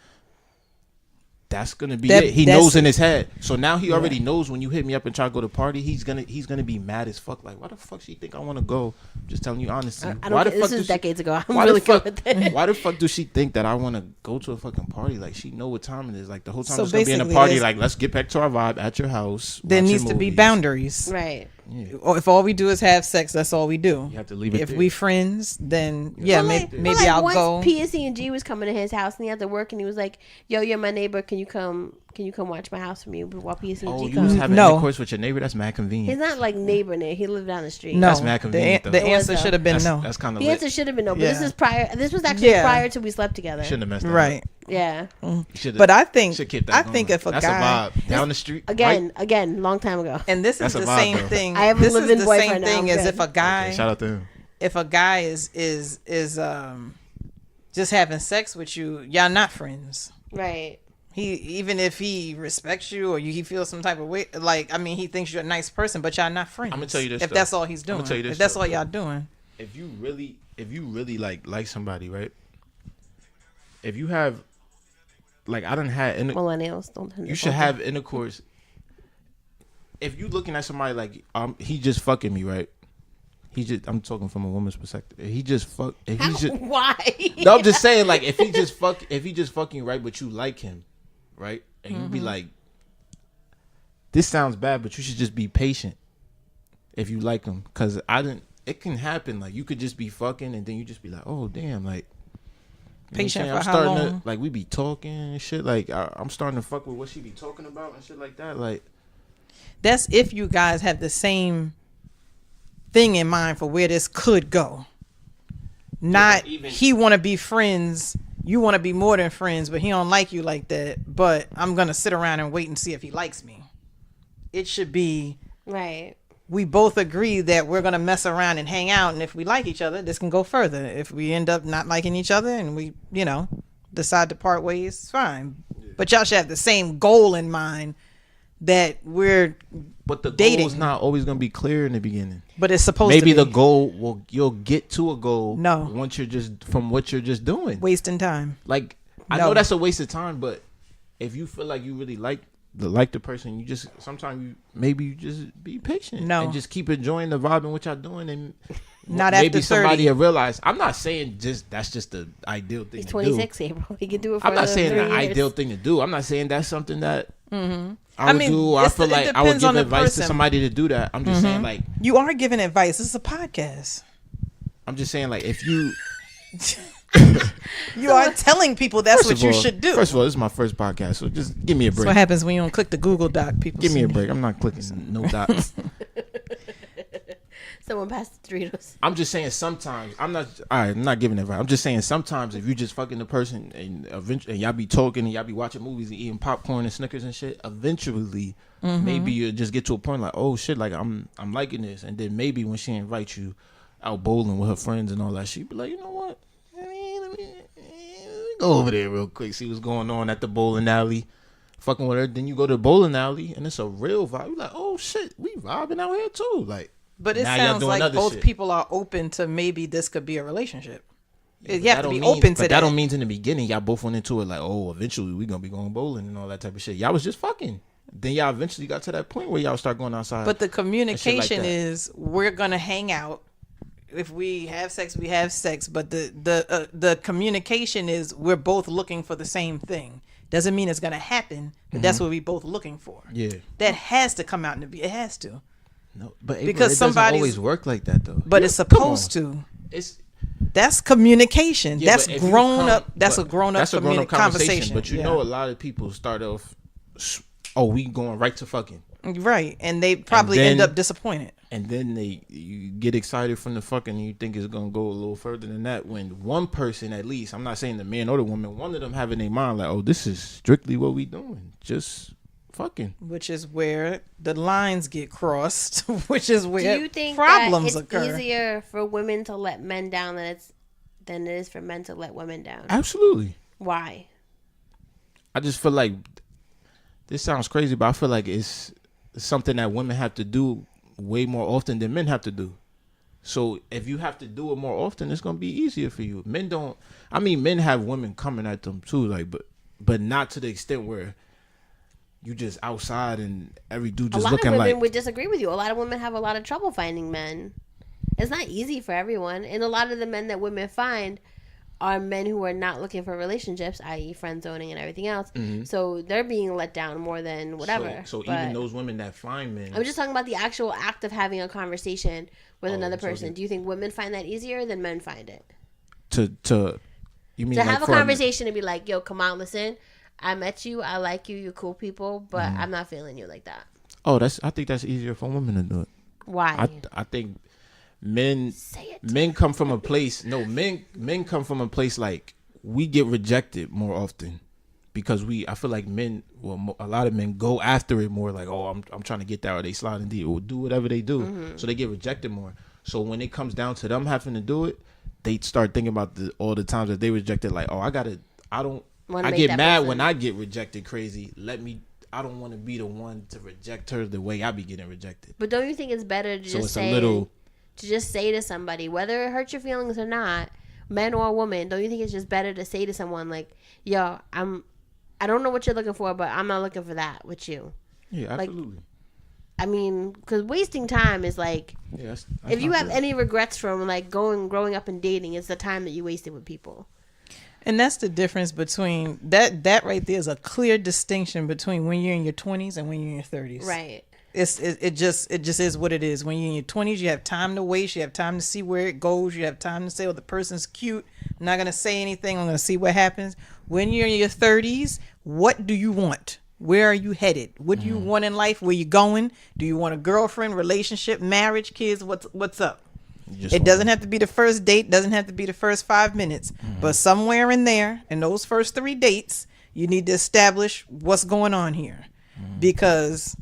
That's gonna be it. He knows in his head. So now he already knows when you hit me up and try to go to party, he's gonna be mad as fuck. Like, why the fuck she think I want to go? I'm just telling you honestly. I don't. This is decades ago. I'm really good with it. Why the fuck does she think that I want to go to a fucking party? Like, she know what time it is. Like, the whole time So it's gonna be in a party. Like, let's get back to our vibe at your house. There needs to be boundaries. Right. Yeah. Or if all we do is have sex, that's all we do. You have to leave it If there. we friends, then maybe I'll once go. PSC&G was coming to his house and he had to work and he was like, yo, you're my neighbor. Can you come watch my house for me while PSC&G Oh, you comes? was having intercourse with your neighbor? That's mad convenient. He's not like neighbor. He lived down the street. No, That's mad convenient, the though. answer should have been no. That's kind of The answer should have been no. But this is prior. This was actually prior to we slept together. Shouldn't have messed that Right. up. Yeah. But I think keep that going. if a that's guy a vibe. Down the street again, long time ago. and this is That's a the vibe, same though. thing. I have a This is live-in the boyfriend same now, thing I'm as good. if a guy shout out to him. if a guy is just having sex with you, y'all not friends. Right. Even if he respects you or he feels some type of way, like, I mean, he thinks you're a nice person, but y'all not friends. I'm gonna tell you this. If that's all he's doing, if that's all y'all doing. If you really like somebody, right? If you have, like, I done had Millennials don't. you should have intercourse. If you looking at somebody like he just fucking me, right? I'm talking from a woman's perspective. If he just fuck, if he's just why? No, I'm just saying, like, if he just fucking right, but you like him, right? And you be like, this sounds bad, but you should just be patient if you like him, because it can happen. Like, you could just be fucking and then you just be like, oh damn, like, patient for I'm how starting long? to, like, we be talking and shit. Like, I'm starting to fuck with what she be talking about and shit like that. Like, that's if you guys have the same thing in mind for where this could go. Not he want to be friends, you want to be more than friends, but he don't like you like that. But I'm gonna sit around and wait and see if he likes me. It should be Right. we both agree that we're gonna mess around and hang out, and if we like each other, this can go further. If we end up not liking each other and we, decide to part ways, it's fine. But y'all should have the same goal in mind that we're but the dating. goal is not always gonna be clear in the beginning. But it's supposed Maybe to be. the goal you'll get to a goal. No. Once you're just from what you're just doing, wasting time. like, I No. know that's a waste of time, but if you feel like you really like the person, you just sometimes you just be patient. No. And just keep enjoying the vibe and what y'all doing, and Not maybe after 30. somebody will realize. I'm not saying that's just the ideal thing. He's to 26, do. April. He can do it for I'm not saying 3 the years. ideal thing to do. I'm not saying that's something that I I would mean, do. Or I feel it like I would depends give on the advice to person. somebody to do that. I'm just saying, like, You are giving advice. This is a podcast. if you You are telling people that's First what of you all- should do. First of all, this is my first podcast, so just give me a That's break. what happens when you don't click the Google Doc. People Give me see a break. I'm not clicking no dots. Someone passed the Doritos. I'm just saying sometimes I'm not giving advice. I'm just saying sometimes if you just fucking the person and eventually y'all be talking and y'all be watching movies and eating popcorn and Snickers and shit, eventually maybe you just get to a point like, oh shit, like I'm liking this, and then maybe when she invites you out bowling with her friends and all that, she be like, you know what? Let me go over there real quick, see what's going on at the bowling alley. Fucking with her, then you go to the bowling alley and it's a real vibe. You like, oh shit, we vibing out here too. Like, But it now y'all sounds doing like other both shit. people are open to maybe this could be a relationship. But You have that to be don't mean- open to but that. don't mean in the beginning y'all both went into it like, oh, eventually we gonna be going bowling and all that type of shit. Y'all was just fucking. Then y'all eventually got to that point where y'all start going outside. But the communication that. is we're gonna hang out. If we have sex, we have sex. But the communication is we're both looking for the same thing. Doesn't mean it's gonna happen, but that's what we both looking for. yeah, That has to come out in the. It has to. no, but Because it doesn't somebody's- always work like that though. But Yeah, it's come supposed on. to. It's That's communication. yeah, that's but if you grown come- up. That's a but grown up. That's a grown up conversation. But you Yeah. know, a lot of people start off, oh, we going right to fucking. Right, and they probably then- end up disappointed. And then you get excited from the fucking and you think it's gonna go a little further than that when one person at least, I'm not saying the man or the woman, one of them have in their mind like, oh, this is strictly what we doing. Just fucking. Which is where the lines get crossed. Which is where Do you think problems that it's occur. easier for women to let men down than it is for men to let women down? Absolutely. Why? I just feel like this sounds crazy, but I feel like it's something that women have to do way more often than men have to do. So if you have to do it more often, it's gonna be easier for you. Men don't. I mean, men have women coming at them too, like, but not to the extent where you just outside and every dude just looking like. A lot of women would disagree with you. A lot of women have a lot of trouble finding men. It's not easy for everyone, and a lot of the men that women find are men who are not looking for relationships, i.e. friend zoning and everything else. Mm-hmm. So they're being let down more than whatever. So even those women that find men. I'm just talking about the actual act of having a conversation with another person. Do you think women find that easier than men find it? You mean to have a conversation and be like, yo, come on, listen, I met you, I like you, you're cool people, but I'm not feeling you like that. Oh, I think that's easier for women to do it. Why? I think men come from a place. No, men come from a place like we get rejected more often because I feel like men. Well, a lot of men go after it more. Like, oh, I'm trying to get that, or they slide and or do whatever they do. Mm-hmm. So they get rejected more. So when it comes down to them having to do it, they start thinking about all the times that they rejected. Like, oh, I get mad when I get rejected. Crazy. I don't want to be the one to reject her the way I be getting rejected. But don't you think it's better to just say to somebody, whether it hurts your feelings or not, man or woman, don't you think it's just better to say to someone like, yo, I don't know what you're looking for, but I'm not looking for that with you. Yeah, absolutely. Like, I mean, because wasting time is like, that's if you have any regrets from like growing up and dating, it's the time that you wasted with people. And that's the difference between that right there is a clear distinction between when you're in your 20s and when you're in your 30s. Right. It just is what it is. When you're in your 20s, you have time to waste. You have time to see where it goes. You have time to say, oh, the person's cute. I'm not going to say anything. I'm going to see what happens. When you're in your 30s, what do you want? Where are you headed? What do you want in life? Where you going? Do you want a girlfriend, relationship, marriage, kids? What's up? It doesn't have to be the first date. Doesn't have to be the first 5 minutes. But somewhere in there, in those first 3 dates, you need to establish what's going on here. Because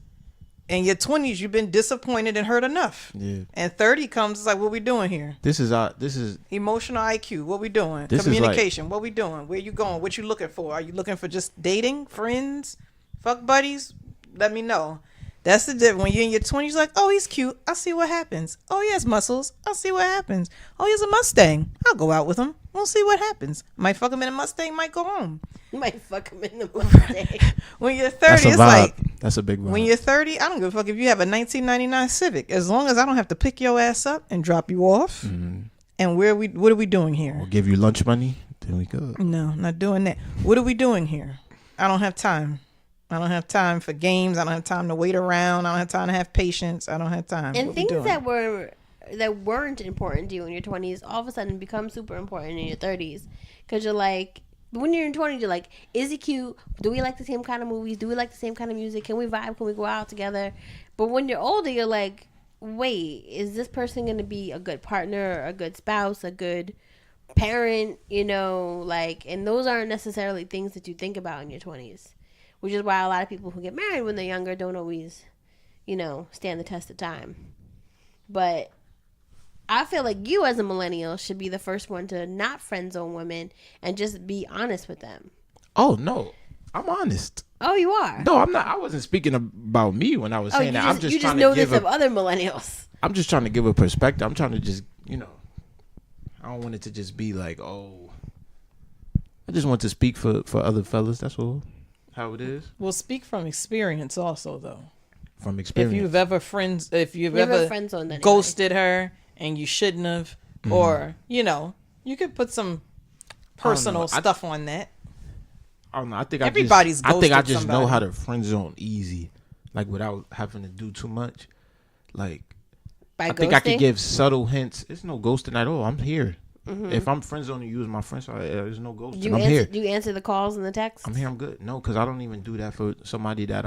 in your 20s, you've been disappointed and hurt enough. Yeah. And 30 comes, it's like, what we doing here? This is emotional IQ. What we doing? Communication. What we doing? Where you going? What you looking for? Are you looking for just dating, friends, fuck buddies? Let me know. That's the difference. When you're in your 20s, like, oh, he's cute. I'll see what happens. Oh, he has muscles. I'll see what happens. Oh, he has a Mustang. I'll go out with him. We'll see what happens. Might fuck him in a Mustang, might go home. You might fuck him in the Mustang. When you're 30, it's like... That's a big vibe. When you're 30, I don't give a fuck if you have a 1999 Civic. As long as I don't have to pick your ass up and drop you off. Mm-hmm. And what are we doing here? We'll give you lunch money. Then we go. No, not doing that. What are we doing here? I don't have time. I don't have time for games. I don't have time to wait around. I don't have time to have patience. I don't have time. And things that weren't important to you in your 20s all of a sudden become super important in your 30s. Because you're like, when you're in 20s, you're like, is he cute? Do we like the same kind of movies? Do we like the same kind of music? Can we vibe? Can we go out together? But when you're older, you're like, wait, is this person going to be a good partner, a good spouse, a good parent? You know, like, and those aren't necessarily things that you think about in your 20s. Which is why a lot of people who get married when they're younger don't always, stand the test of time. But I feel like you as a millennial should be the first one to not friend zone women and just be honest with them. Oh, no. I'm honest. Oh, you are? No, I'm not. I wasn't speaking about me when I was saying that. I'm just trying to know this of other millennials. I'm just trying to give a perspective. I'm trying to just, I don't want it to just be like, oh. I just want to speak for other fellas. That's all. How it is. Well, speak from experience also, though. From experience. If you've ever ghosted her and you shouldn't have, or, you could put some personal stuff on that. I don't know. I think everybody's ghosted I just know how to friend zone easy, like without having to do too much. Like, I think I could give subtle hints. It's no ghosting at all. I'm here. Mm-hmm. If I'm friend zoning you as my friend, so there's no ghosting. I'm here. Do you answer the calls and the texts? I'm here. I'm good. No, because I don't even do that for somebody that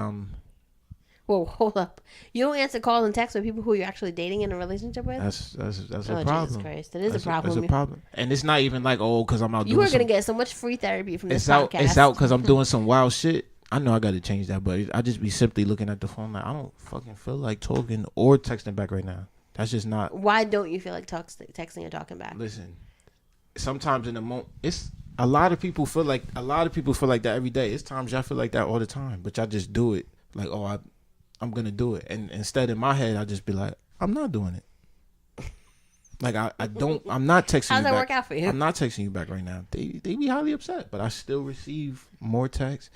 Whoa, hold up! You don't answer calls and texts with people who you're actually dating in a relationship with. That's a problem. Jesus Christ, that is a problem. That's a problem. And it's not even like because I'm out. You are gonna get so much free therapy from this podcast. It's out because I'm doing some wild shit. I know I got to change that, but I just be simply looking at the phone like I don't fucking feel like talking or texting back right now. That's just not. Why don't you feel like texting or talking back? Listen. Sometimes in the moment, A lot of people feel like that every day. It's times y'all feel like that all the time, but y'all just do it. Like, oh, I'm gonna do it, and instead in my head I just be like, I'm not doing it. Like I'm not texting How's you that back. work out for you? I'm not texting you back right now. They be highly upset, but I still receive more texts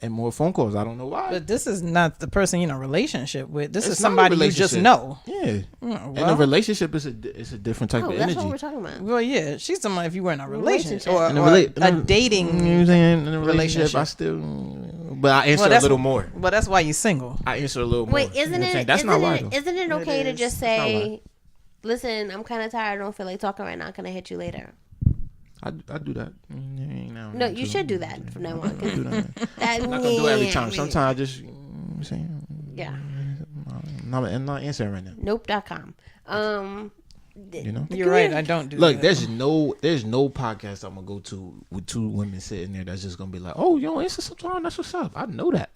and more phone calls. I don't know why. But this is not the person you're in a relationship with. This It's is not a somebody you just relationship. know. Yeah. Well, And a relationship is a different type of that's energy. what we're talking about. well, yeah, she's somebody if you were in a relationship or, In a or rela- a in a- dating. You know what I'm saying? In a relationship. I still, but I answer a little more. Well, that's why you're single. I answer a little more. Wait, You know what I'm saying? That's not why though. Isn't it okay to is. just That's not say, listen, I'm kind of tired. I don't feel like talking right now. Can I hit you later? I do that. No, you should do that from now on. I do that. That, I'm not gonna do it every time. Sometimes I just, you know what I'm saying, Yeah. I'm not answering right now. Nope.com. You know. You're right. I don't do Look, that. there's no podcast I'm gonna go to with two women sitting there that's just gonna be like, oh, you don't answer sometimes. That's what's up. I know that.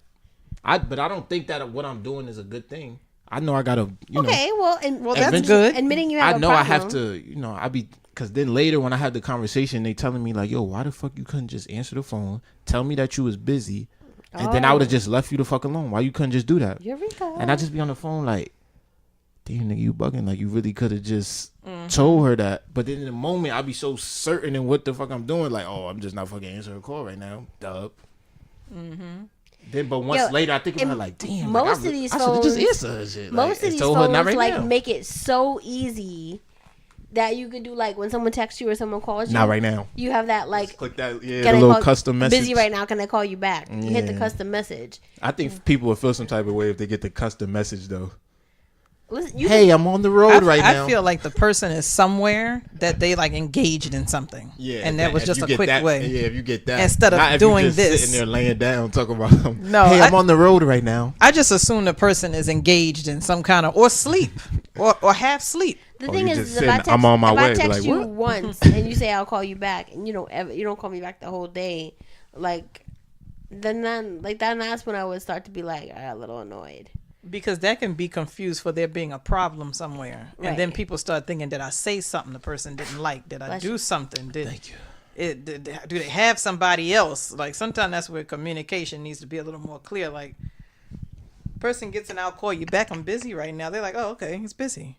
But I don't think that what I'm doing is a good thing. I know I gotta, Okay, well, that's admit- good. Admitting you have I a know problem. I have to, I be, because then later when I have the conversation, they telling me like, yo, why the fuck you couldn't just answer the phone, tell me that you was busy, and then I would have just left you the fuck alone. Why you couldn't just do that? Eureka. And I just be on the phone like, damn, nigga, you bugging. Like, you really could have just told her that. But then in the moment, I be so certain in what the fuck I'm doing. Like, oh, I'm just not fucking answering a call right now. Dub. Then, but once later, I think about it like, damn. Most like, of these I should've just phones- answered her shit. Most Like, of and these told her, phones "Not right like now." make it so easy that you could do like when someone texts you or someone calls you. Not right now. You have that like Just click that, yeah, can the I little call- custom message. busy right now. Can I call you back? You hit the Yeah. custom message. I think people would feel some type of way if they get the custom message though. Listen, you Hey, I'm on the road right now. I feel like the person is somewhere that they like engaged in something. Yeah, and that was if just you a get quick that, way. Yeah, if you get that Instead of Not if doing you just this. sitting there laying down talking about. No, hey, I'm I- on the road right now. I just assume the person is engaged in some kind of or sleep or half sleep. The Oh, thing you is, just if I saying, text, I'm on my if way, I be text like, you what? once and you say I'll call you back, and you don't call me back the whole day, like that's when I would start to be like, I got a little annoyed. Because that can be confused for there being a problem somewhere. And then Right. people start thinking, did I say something the person didn't like? Did I Bless do you. something? Thank you. Do they have somebody else? Like sometimes that's where communication needs to be a little more clear. Like person gets an I'll call you back. I'm busy right now. They're like, oh, okay, he's busy.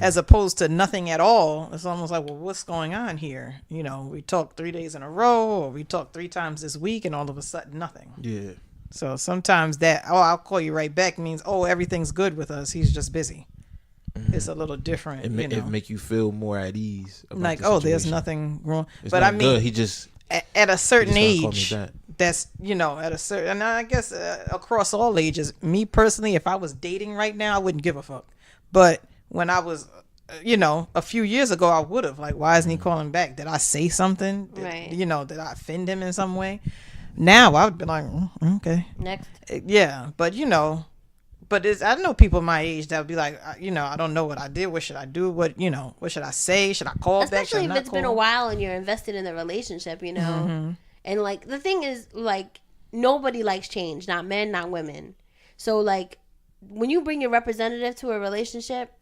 As opposed to nothing at all. It's almost like, well, what's going on here? We talked 3 days in a row or we talked 3 times this week and all of a sudden nothing. Yeah. So sometimes that, oh, I'll call you right back means, oh, everything's good with us. He's just busy. It's a little different. It make you feel more at ease. About Like, the oh, there's situation. nothing wrong. It's But not I mean, good. He just at a certain He just gotta call me age, back. that's, at a certain, and I guess across all ages, me personally, if I was dating right now, I wouldn't give a fuck. But when I was, a few years ago, I would have. Like, why isn't he calling back? Did I say something? Right. Did I offend him in some way? Now I would be like, okay. Next, Yeah, but I know people my age that would be like, I don't know what I did. What should I do? What should I say? Should I call back? Should especially I if not it's been a call? while and you're invested in the relationship, Mm-hmm. And like the thing is, like nobody likes change, not men, not women. So like when you bring your representative to a relationship,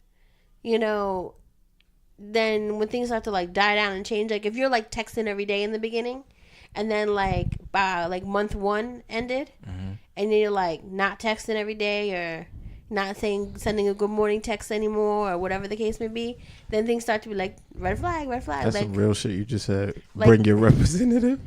then when things start to like die down and change, like if you're like texting every day in the beginning, and then like by like month 1 ended, and then you're like not texting every day or not sending a good morning text anymore or whatever the case may be, then things start to be like red flag. that's like some real shit you just said. like- Bring your representative.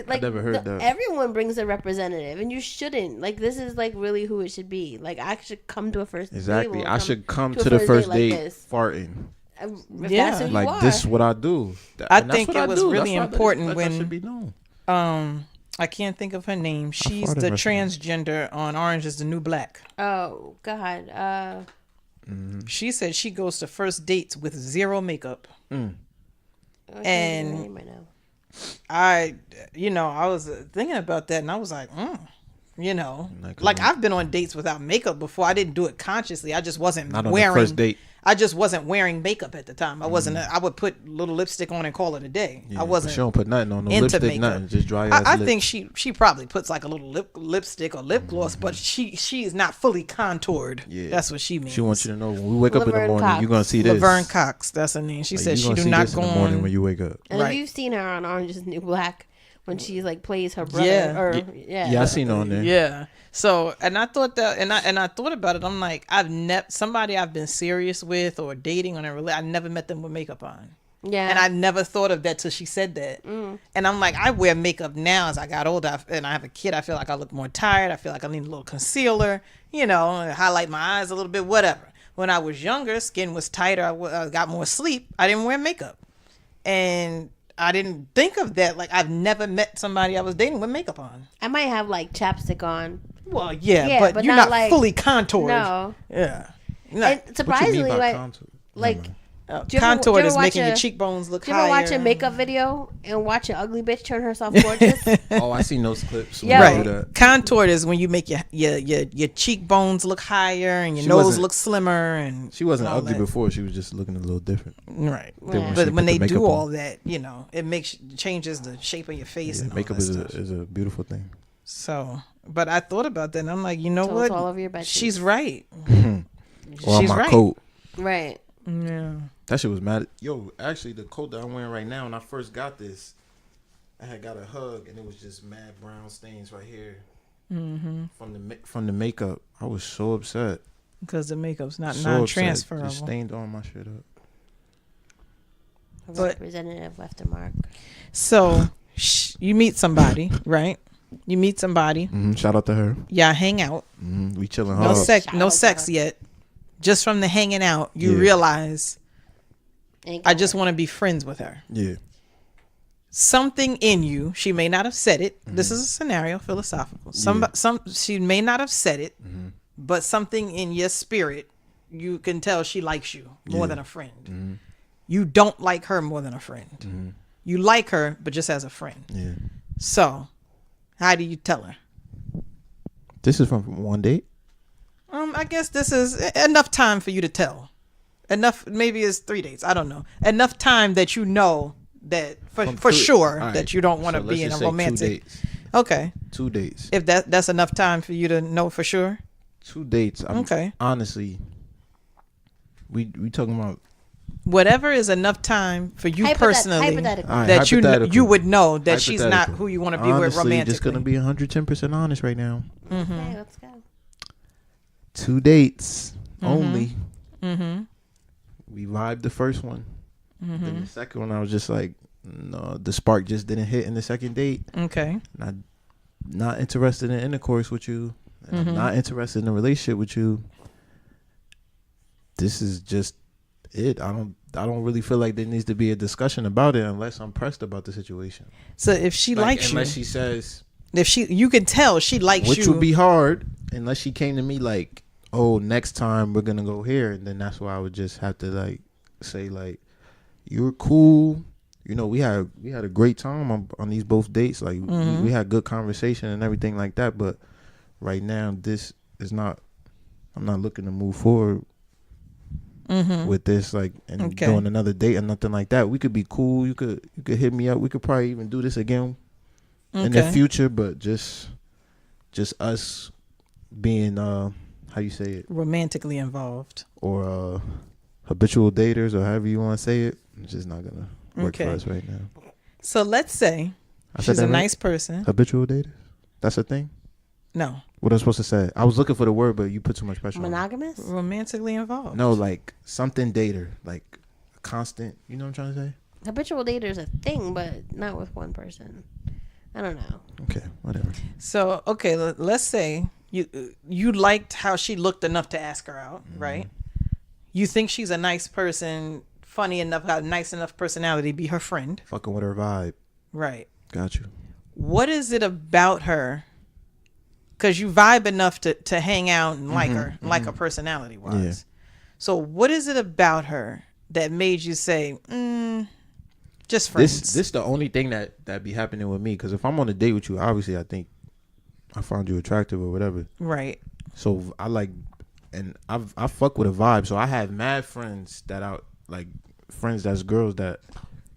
like never heard that. everyone brings a representative, and you shouldn't. Like this is like really who it should be. Like I should come to a first Exactly. date. I should come to to a the first first date date like this. farting. If Yeah. that's who you Like are. this is what I do. I And that's think what it was do. really That's why important that when- should be known. I can't think of her name. She's farted the recently. transgender on Orange is the New Black. Oh God. She said she goes to first dates with zero makeup. I can't think of her And- name right now. I was thinking about that, and I was like, like I've been on dates without makeup before. I didn't do it consciously. I just wasn't Not on the wearing. first date. I just wasn't wearing makeup at the time. I wasn't. I would put little lipstick on and call it a day. Yeah, I but wasn't. She don't put nothing on. No into lipstick, makeup. nothing. Just dry ass I lips. think she probably puts like a little lipstick or lip gloss, but she's not fully contoured. Yeah. That's what she means. She wants you to know when we wake up in the Laverne morning, Cox. you're gonna see this. Laverne Cox. That's her name. She Like, said you she gonna do see not this go in the morning on. when you wake up. And Right. if you've seen her on Orange is the New Black, when she like plays her brother. Yeah. Or, Yeah, I seen her on there. Yeah. So, and I thought that, and I thought about it. I'm like, somebody I've been serious with or dating on I never met them with makeup on. Yeah. And I never thought of that till she said that. And I'm like, I wear makeup now as I got older and I have a kid. I feel like I look more tired. I feel like I need a little concealer, highlight my eyes a little bit, whatever. When I was younger, skin was tighter. I got more sleep. I didn't wear makeup. And I didn't think of that. Like, I've never met somebody I was dating with makeup on. I might have like chapstick on. Well, yeah, but you're not like, fully contoured. No. Yeah. And surprisingly, contoured is making your cheekbones look higher. Do you ever watch a makeup video and watch an ugly bitch turn herself gorgeous? Oh, I seen those clips. Right. Contoured is when you make your cheekbones look higher and your nose look slimmer. And she wasn't ugly before. She was just looking a little different. Right. But when they do all that, it changes the shape of your face. Yeah, and makeup is a beautiful thing. So, but I thought about that and I'm like, you know what? All over your bed she's right. Or on my coat. Right. Yeah. That shit was mad. Yo, actually, the coat that I'm wearing right now, when I first got this, I had got a hug, and it was just mad brown stains right here from the makeup. I was so upset because the makeup's not non-transferable. Just stained all my shit up. But representative left a mark. So you meet somebody, right? You meet somebody. Shout out to her. Y'all hang out. We chilling hard. No no sex yet. Just from the hanging out, you realize I just want to be friends with her. Yeah. Something in you, she may not have said it. This is a scenario, philosophical. She may not have said it, but something in your spirit, you can tell she likes you more than a friend. You don't like her more than a friend. You like her, but just as a friend. Yeah. So, how do you tell her? This is from one date? I guess this is enough time for you to tell. Enough, maybe it's 3 dates. I don't know. Enough time that you know that for sure that you don't want to be in a romantic. 2 dates. Okay. 2 dates. If that's enough time for you to know for sure. 2 dates. Okay. Honestly, we talking about whatever is enough time for you personally that you would know that she's not who you want to be with romantically. Just gonna be 110% honest right now. Okay, let's go. 2 dates only. We vibed the first one. Then the second one, I was just like, no, the spark just didn't hit in the second date. Okay. Not interested in intercourse with you. And I'm not interested in a relationship with you. This is just it. I don't really feel like there needs to be a discussion about it unless I'm pressed about the situation. So if she likes you, unless she says, you can tell she likes which you, would be hard unless she came to me like, oh, next time we're gonna go here, and then that's why I would just have to like say like, you're cool. We had a great time on these both dates. Like we had good conversation and everything like that. But right now, this is not. I'm not looking to move forward with this, like, and doing another date or nothing like that. We could be cool. You could hit me up. We could probably even do this again in the future. But just us being how you say it, romantically involved, or habitual daters, or however you want to say it. It's just not gonna work for us right now. So let's say she's a nice person. Habitual daters? That's a thing? No. What am I supposed to say? I was looking for the word, but you put too much pressure on it. Monogamous? Romantically involved. No, like something dater, like a constant. You know what I'm trying to say? Habitual dater is a thing, but not with one person. I don't know. Okay, whatever. So let's say you liked how she looked enough to ask her out, right? You think she's a nice person, funny enough, got a nice enough personality to be her friend. Fucking with her vibe. Right. Got you. What is it about her? Because you vibe enough to hang out and like her, like her personality wise. Yeah. So what is it about her that made you say, just friends? This the only thing that be happening with me. Because if I'm on a date with you, obviously I think I found you attractive or whatever. Right. So I like, and I fuck with a vibe. So I have mad friends that are like friends that's girls that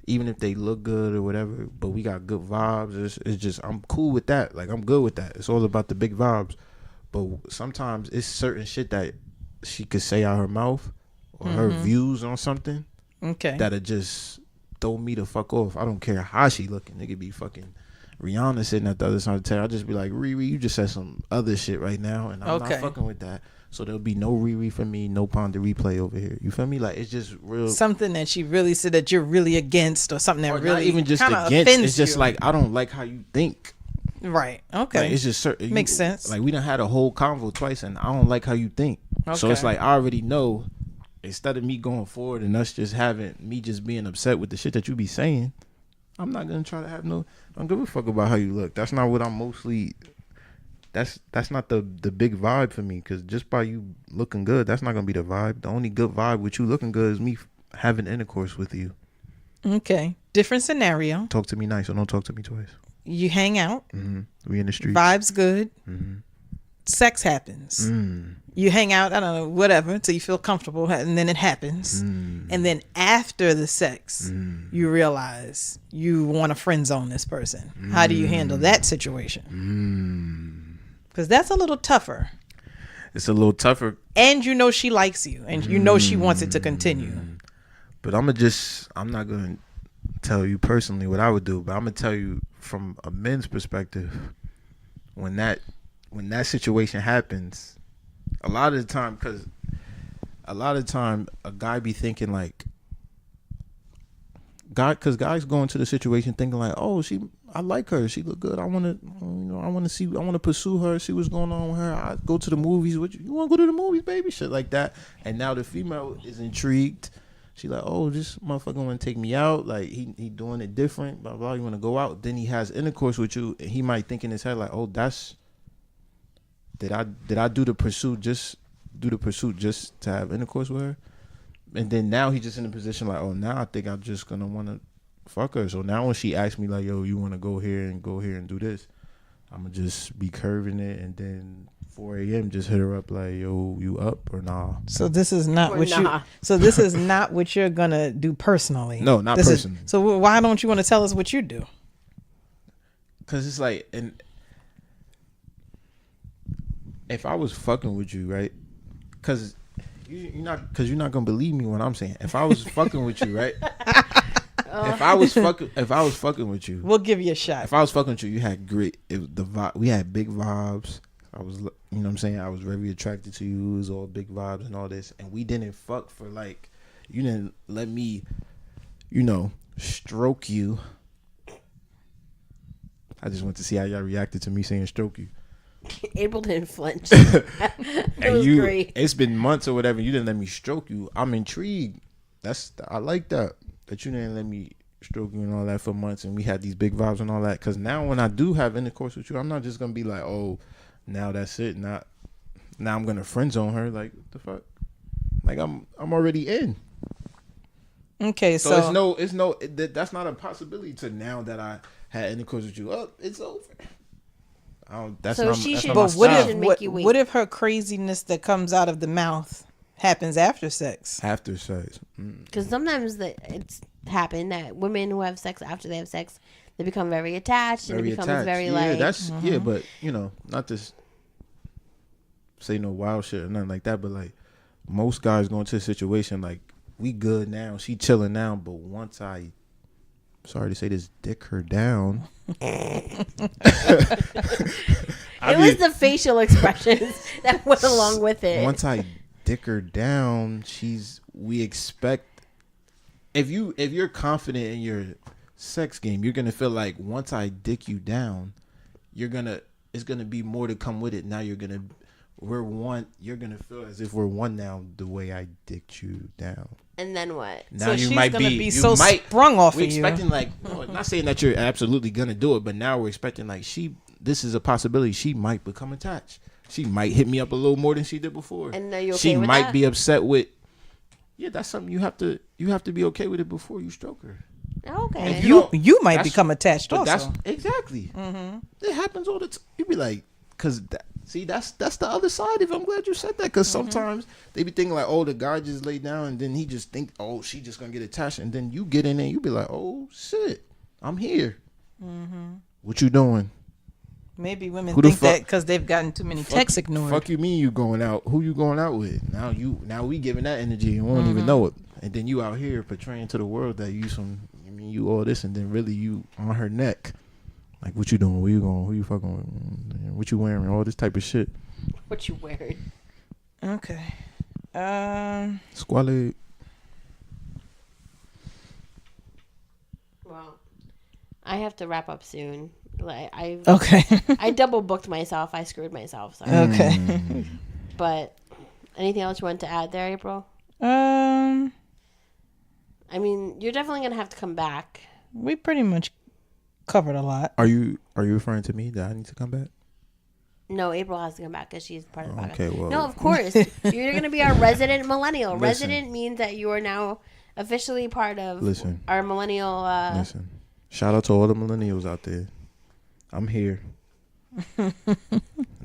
even if they look good or whatever, but we got good vibes. It's just I'm cool with that. Like I'm good with that. It's all about the big vibes. But sometimes it's certain shit that she could say out her mouth or her views on something. Okay. That'll just throw me the fuck off. I don't care how she looking. It could be fucking Rihanna sitting at the other side of the table, I'll just be like, Riri, you just said some other shit right now, and I'm not fucking with that. So there'll be no Riri for me, no Ponder replay over here. You feel me? Like, it's just real. Something that she really said that you're really against, or something that or really not even just against. It's just like, I don't like how you think. Right. Okay. Like, it's just certain. Makes sense. Like, we done had a whole convo twice, and I don't like how you think. Okay. So it's like, I already know. Instead of me going forward and us just having me just being upset with the shit that you be saying, I'm not gonna try to have no. I don't give a fuck about how you look. That's not what I'm mostly. That's not the big vibe for me. Because just by you looking good, that's not gonna be the vibe. The only good vibe with you looking good is me having intercourse with you. Okay. Different scenario. Talk to me nice, or don't talk to me twice. You hang out. We in the street. Vibes good. Sex happens. You hang out, I don't know, whatever, until you feel comfortable, and then it happens. And then after the sex, you realize you want to friend zone this person. How do you handle that situation? Because that's a little tougher. It's a little tougher. And you know she likes you, and you know she wants it to continue. But I'm not going to tell you personally what I would do, but I'm going to tell you from a men's perspective, when that situation happens, a lot of the time a guy be thinking like, because guys go into the situation thinking like, oh, I like her, she look good, I want to pursue her, see what's going on with her, I go to the movies with you, you want to go to the movies, baby, shit like that. And now the female is intrigued. She like, oh, this motherfucker want to take me out, like he doing it different, blah blah, you want to go out. Then he has intercourse with you, and he might think in his head like, oh, did I do the pursuit just to have intercourse with her? And then now he's just in a position like, oh, now I think I'm just gonna want to fuck her. So now when she asks me like, yo, you want to go here and do this, I'm gonna just be curving it, and then 4 a.m. just hit her up like, yo, you up or nah? So this is not this is not what you're gonna do personally. No, not personally. So why don't you want to tell us what you do? Because it's like, and if I was fucking with you, right? Because you're not gonna believe me when I'm saying. If I was fucking with you, right? If I was fucking with you, we'll give you a shot. If I was fucking with you, you had great. We had big vibes. I was, you know what I'm saying? I was very attracted to you. It was all big vibes and all this, and we didn't fuck for like, you didn't let me, stroke you. I just want to see how y'all reacted to me saying stroke you. Abel didn't flinch. It was great. It's been months or whatever. You didn't let me stroke you. I'm intrigued. I like that you didn't let me stroke you and all that for months, and we had these big vibes and all that. Because now when I do have intercourse with you, I'm not just gonna be like, oh, now that's it. Now I'm gonna friend zone her. Like, what the fuck? Like, I'm already in. Okay, so that's not a possibility to now that I had intercourse with you. Oh, it's over. What if her craziness that comes out of the mouth happens after sex? After sex, because sometimes it's happened that women who have sex after they have sex, they become very attached, and it becomes very like but not to say no wild shit or nothing like that, but like most guys go into a situation like, we good now, she chilling now, but once I, sorry to say this, dick her down. It was the facial expressions that went along with it. Once I dick her down, we expect, if you're confident in your sex game, you're gonna feel like once I dick you down, it's gonna be more to come with it. Now you're gonna feel as if we're one now, the way I dicked you down. And then what? Now so you might be sprung off of you. We're expecting like, not saying that you're absolutely gonna do it, but now we're expecting like, this is a possibility. She might become attached. She might hit me up a little more than she did before. And are you okay she with might that? be upset with. Yeah, that's something you have to be okay with it before you stroke her. Okay. And you might become attached also. That's exactly. Mm-hmm. It happens all the time. You be like, because that's the other side of it. I'm glad you said that, because sometimes they be thinking like, oh, the guy just laid down, and then he just think, oh, she just gonna get attached, and then you get in there, you be like, oh shit, I'm here. Mm-hmm. What you doing? Maybe women think that because they've gotten too many texts ignored. Fuck you mean you going out? Who you going out with? Now we giving that energy and we don't even know it. And then you out here portraying to the world that you all this, and then really you on her neck. Like, what you doing? Where you going? Who you fucking with? What you wearing? All this type of shit. What you wearing? Okay. Squalid. Well, I have to wrap up soon. Like Okay. I double booked myself. I screwed myself. So. Okay. But anything else you want to add there, April? Um, I mean, you're definitely gonna have to come back. we pretty much covered a lot. Are you referring to me that I need to come back? No, April has to come back because she's part of the podcast. Okay, well. No, of course. You're going to be our resident millennial. Listen. Resident means that you are now officially part of our millennial. Listen. Shout out to all the millennials out there. I'm here. And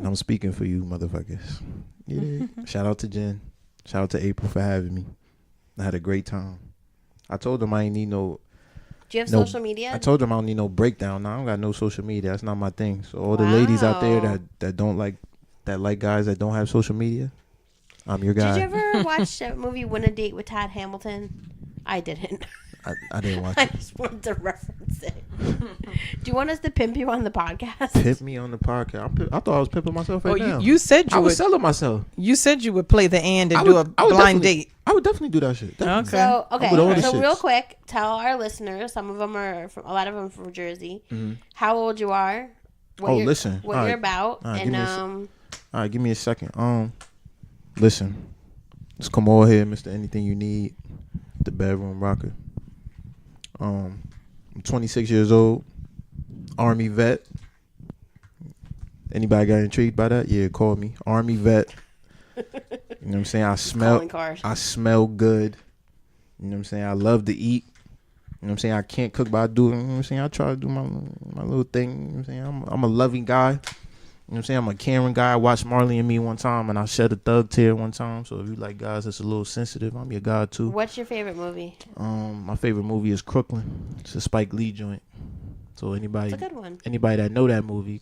I'm speaking for you, motherfuckers. Yeah. Shout out to Jen. Shout out to April for having me. I had a great time. I told them I ain't need no. Do you have social media? I told them I don't need no breakdown. No, I don't got no social media. That's not my thing. So all the ladies out there that don't like guys that don't have social media, I'm your guy. Did you ever watch that movie Win a Date with Tad Hamilton? I didn't. I didn't watch I it. just wanted to reference it. Do you want us to pimp you on the podcast? Pimp me on the podcast. I thought I was pimping myself right now. You said I was selling myself. You said you would play the and do a blind date. I would definitely do that shit. Definitely. So the so real shits. quick, tell our listeners. Some of them are from, a lot of them from Jersey. Mm-hmm. How old you are? What listen. What you're about, and all right, give me a second. Listen, it's Kamal here, Mr. Anything You Need, the bedroom rocker. I'm 26 years old, Army vet. Anybody got intrigued by that? Yeah, call me. Army vet. You know what I'm saying? I smell good. You know what I'm saying? I love to eat. You know what I'm saying? I can't cook, but I do. You know what I'm saying? I try to do my little thing. You know what I'm saying? I'm a loving guy. You know what I'm saying? I'm a caring guy. I watched Marley and Me one time, and I shed a thug tear one time. So if you like guys that's a little sensitive, I'm your guy too. What's your favorite movie? My favorite movie is Crooklyn. It's a Spike Lee joint. So anybody, it's a good one. Anybody that know that movie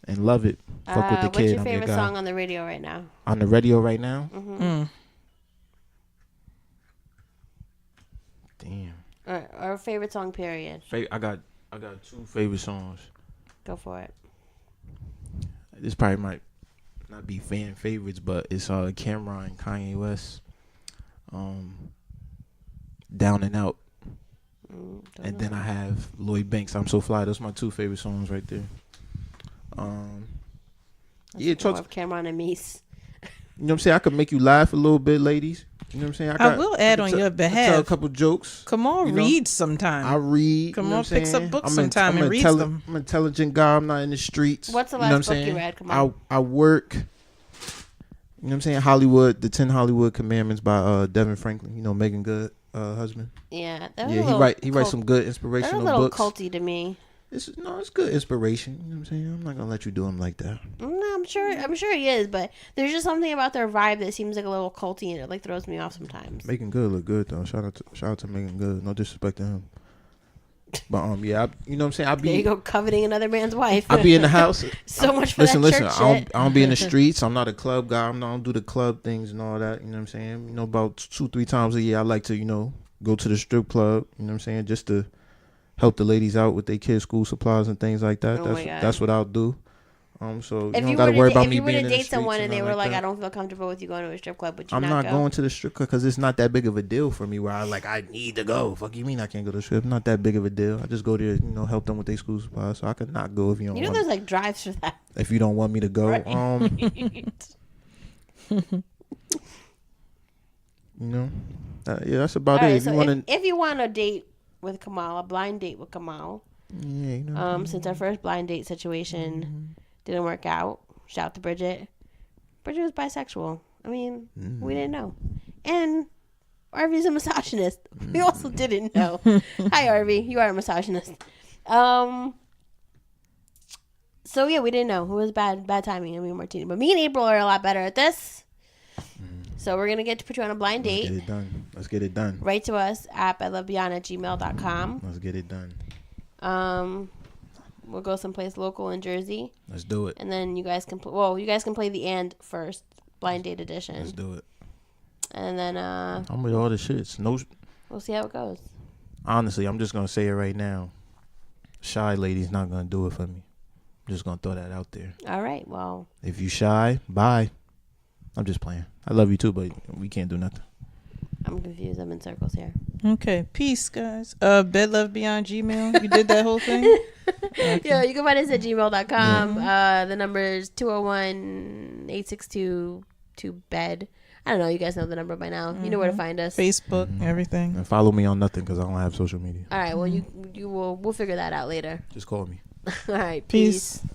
and love it, fuck with the kid. What's your I'm favorite your guy. song on the radio right now? On the radio right now? Mm-hmm. Damn. Or favorite song, period. I got two favorite songs. Go for it. This probably might not be fan favorites, but it's Cameron and Kanye West. Down and Out. And then I have Lloyd Banks, I'm So Fly. Those are my two favorite songs right there. Talk of Cameron and Mies. You know what I'm saying? I could make you laugh a little bit, ladies. You know what I'm saying? I will add on your behalf. Tell a couple jokes. Kamal reads sometime. I read. Kamal picks up books sometime and reads them. I'm an intelligent guy. I'm not in the streets. What's the last book you read, Kamal? I work. You know what I'm saying? Hollywood, The 10 Hollywood Commandments by Devin Franklin. You know, Megan Good husband. Yeah. He writes some good inspirational books. They're a little culty to me. It's good inspiration. You know what I'm saying? I'm not gonna let you do him like that. No, I'm sure he is, but there's just something about their vibe that seems like a little culty, and it like throws me off sometimes. Megan Good look good though. Shout out to Megan Good. No disrespect to him. But yeah, you know what I'm saying? There you go, coveting another man's wife. I be in the house. So much for that church shit. I don't be in the streets. I'm not a club guy. I don't do the club things and all that. You know what I'm saying? You know, about 2-3 times a year, I like to go to the strip club. You know what I'm saying? Just to help the ladies out with their kids' school supplies and things like that. That's what I'll do. So you don't got to worry about me being in the streets. If you were to date someone and they were like, I don't feel comfortable with you going to a strip club, would you I'm not not going to the strip club because it's not that big of a deal for me where I need to go. Fuck you mean I can't go to the strip? Not that big of a deal. I just go there, help them with their school supplies. So I could not go if you don't want there's like drives for that. If you don't want me to go. Right. Yeah, that's about it. If you want a date with Kamal, a blind date with Kamal. Yeah, since our first blind date situation didn't work out, shout out to Bridget. Bridget was bisexual. I mean, we didn't know. And Arvy's a misogynist. We also didn't know. Hi, Arvy. You are a misogynist. So yeah, we didn't know. It was bad timing. I mean, Martina. But me and April are a lot better at this. So we're going to put you on a blind date. Let's get it done. Write to us at belovebeyond@gmail.com. Let's get it done. We'll go someplace local in Jersey. Let's do it. And then you guys can play the and first, blind date edition. Let's do it. And then I'm with all the shits. We'll see how it goes. Honestly, I'm just going to say it right now. Shy lady's not gonna do it for me. I'm just gonna throw that out there. All right. Well, If you shy, bye. I'm just playing. I love you too, but we can't do nothing. I'm confused. I'm in circles here. Okay, peace, guys. bedlovebeyond@gmail. You did that whole thing. Okay. Yeah, you can find us at gmail.com. The number is 201-862-2bed. I don't know. You guys know the number by now. You know where to find us. Facebook, everything. And follow me on nothing because I don't have social media. All right. Well, we'll figure that out later. Just call me. All right. Peace. Peace.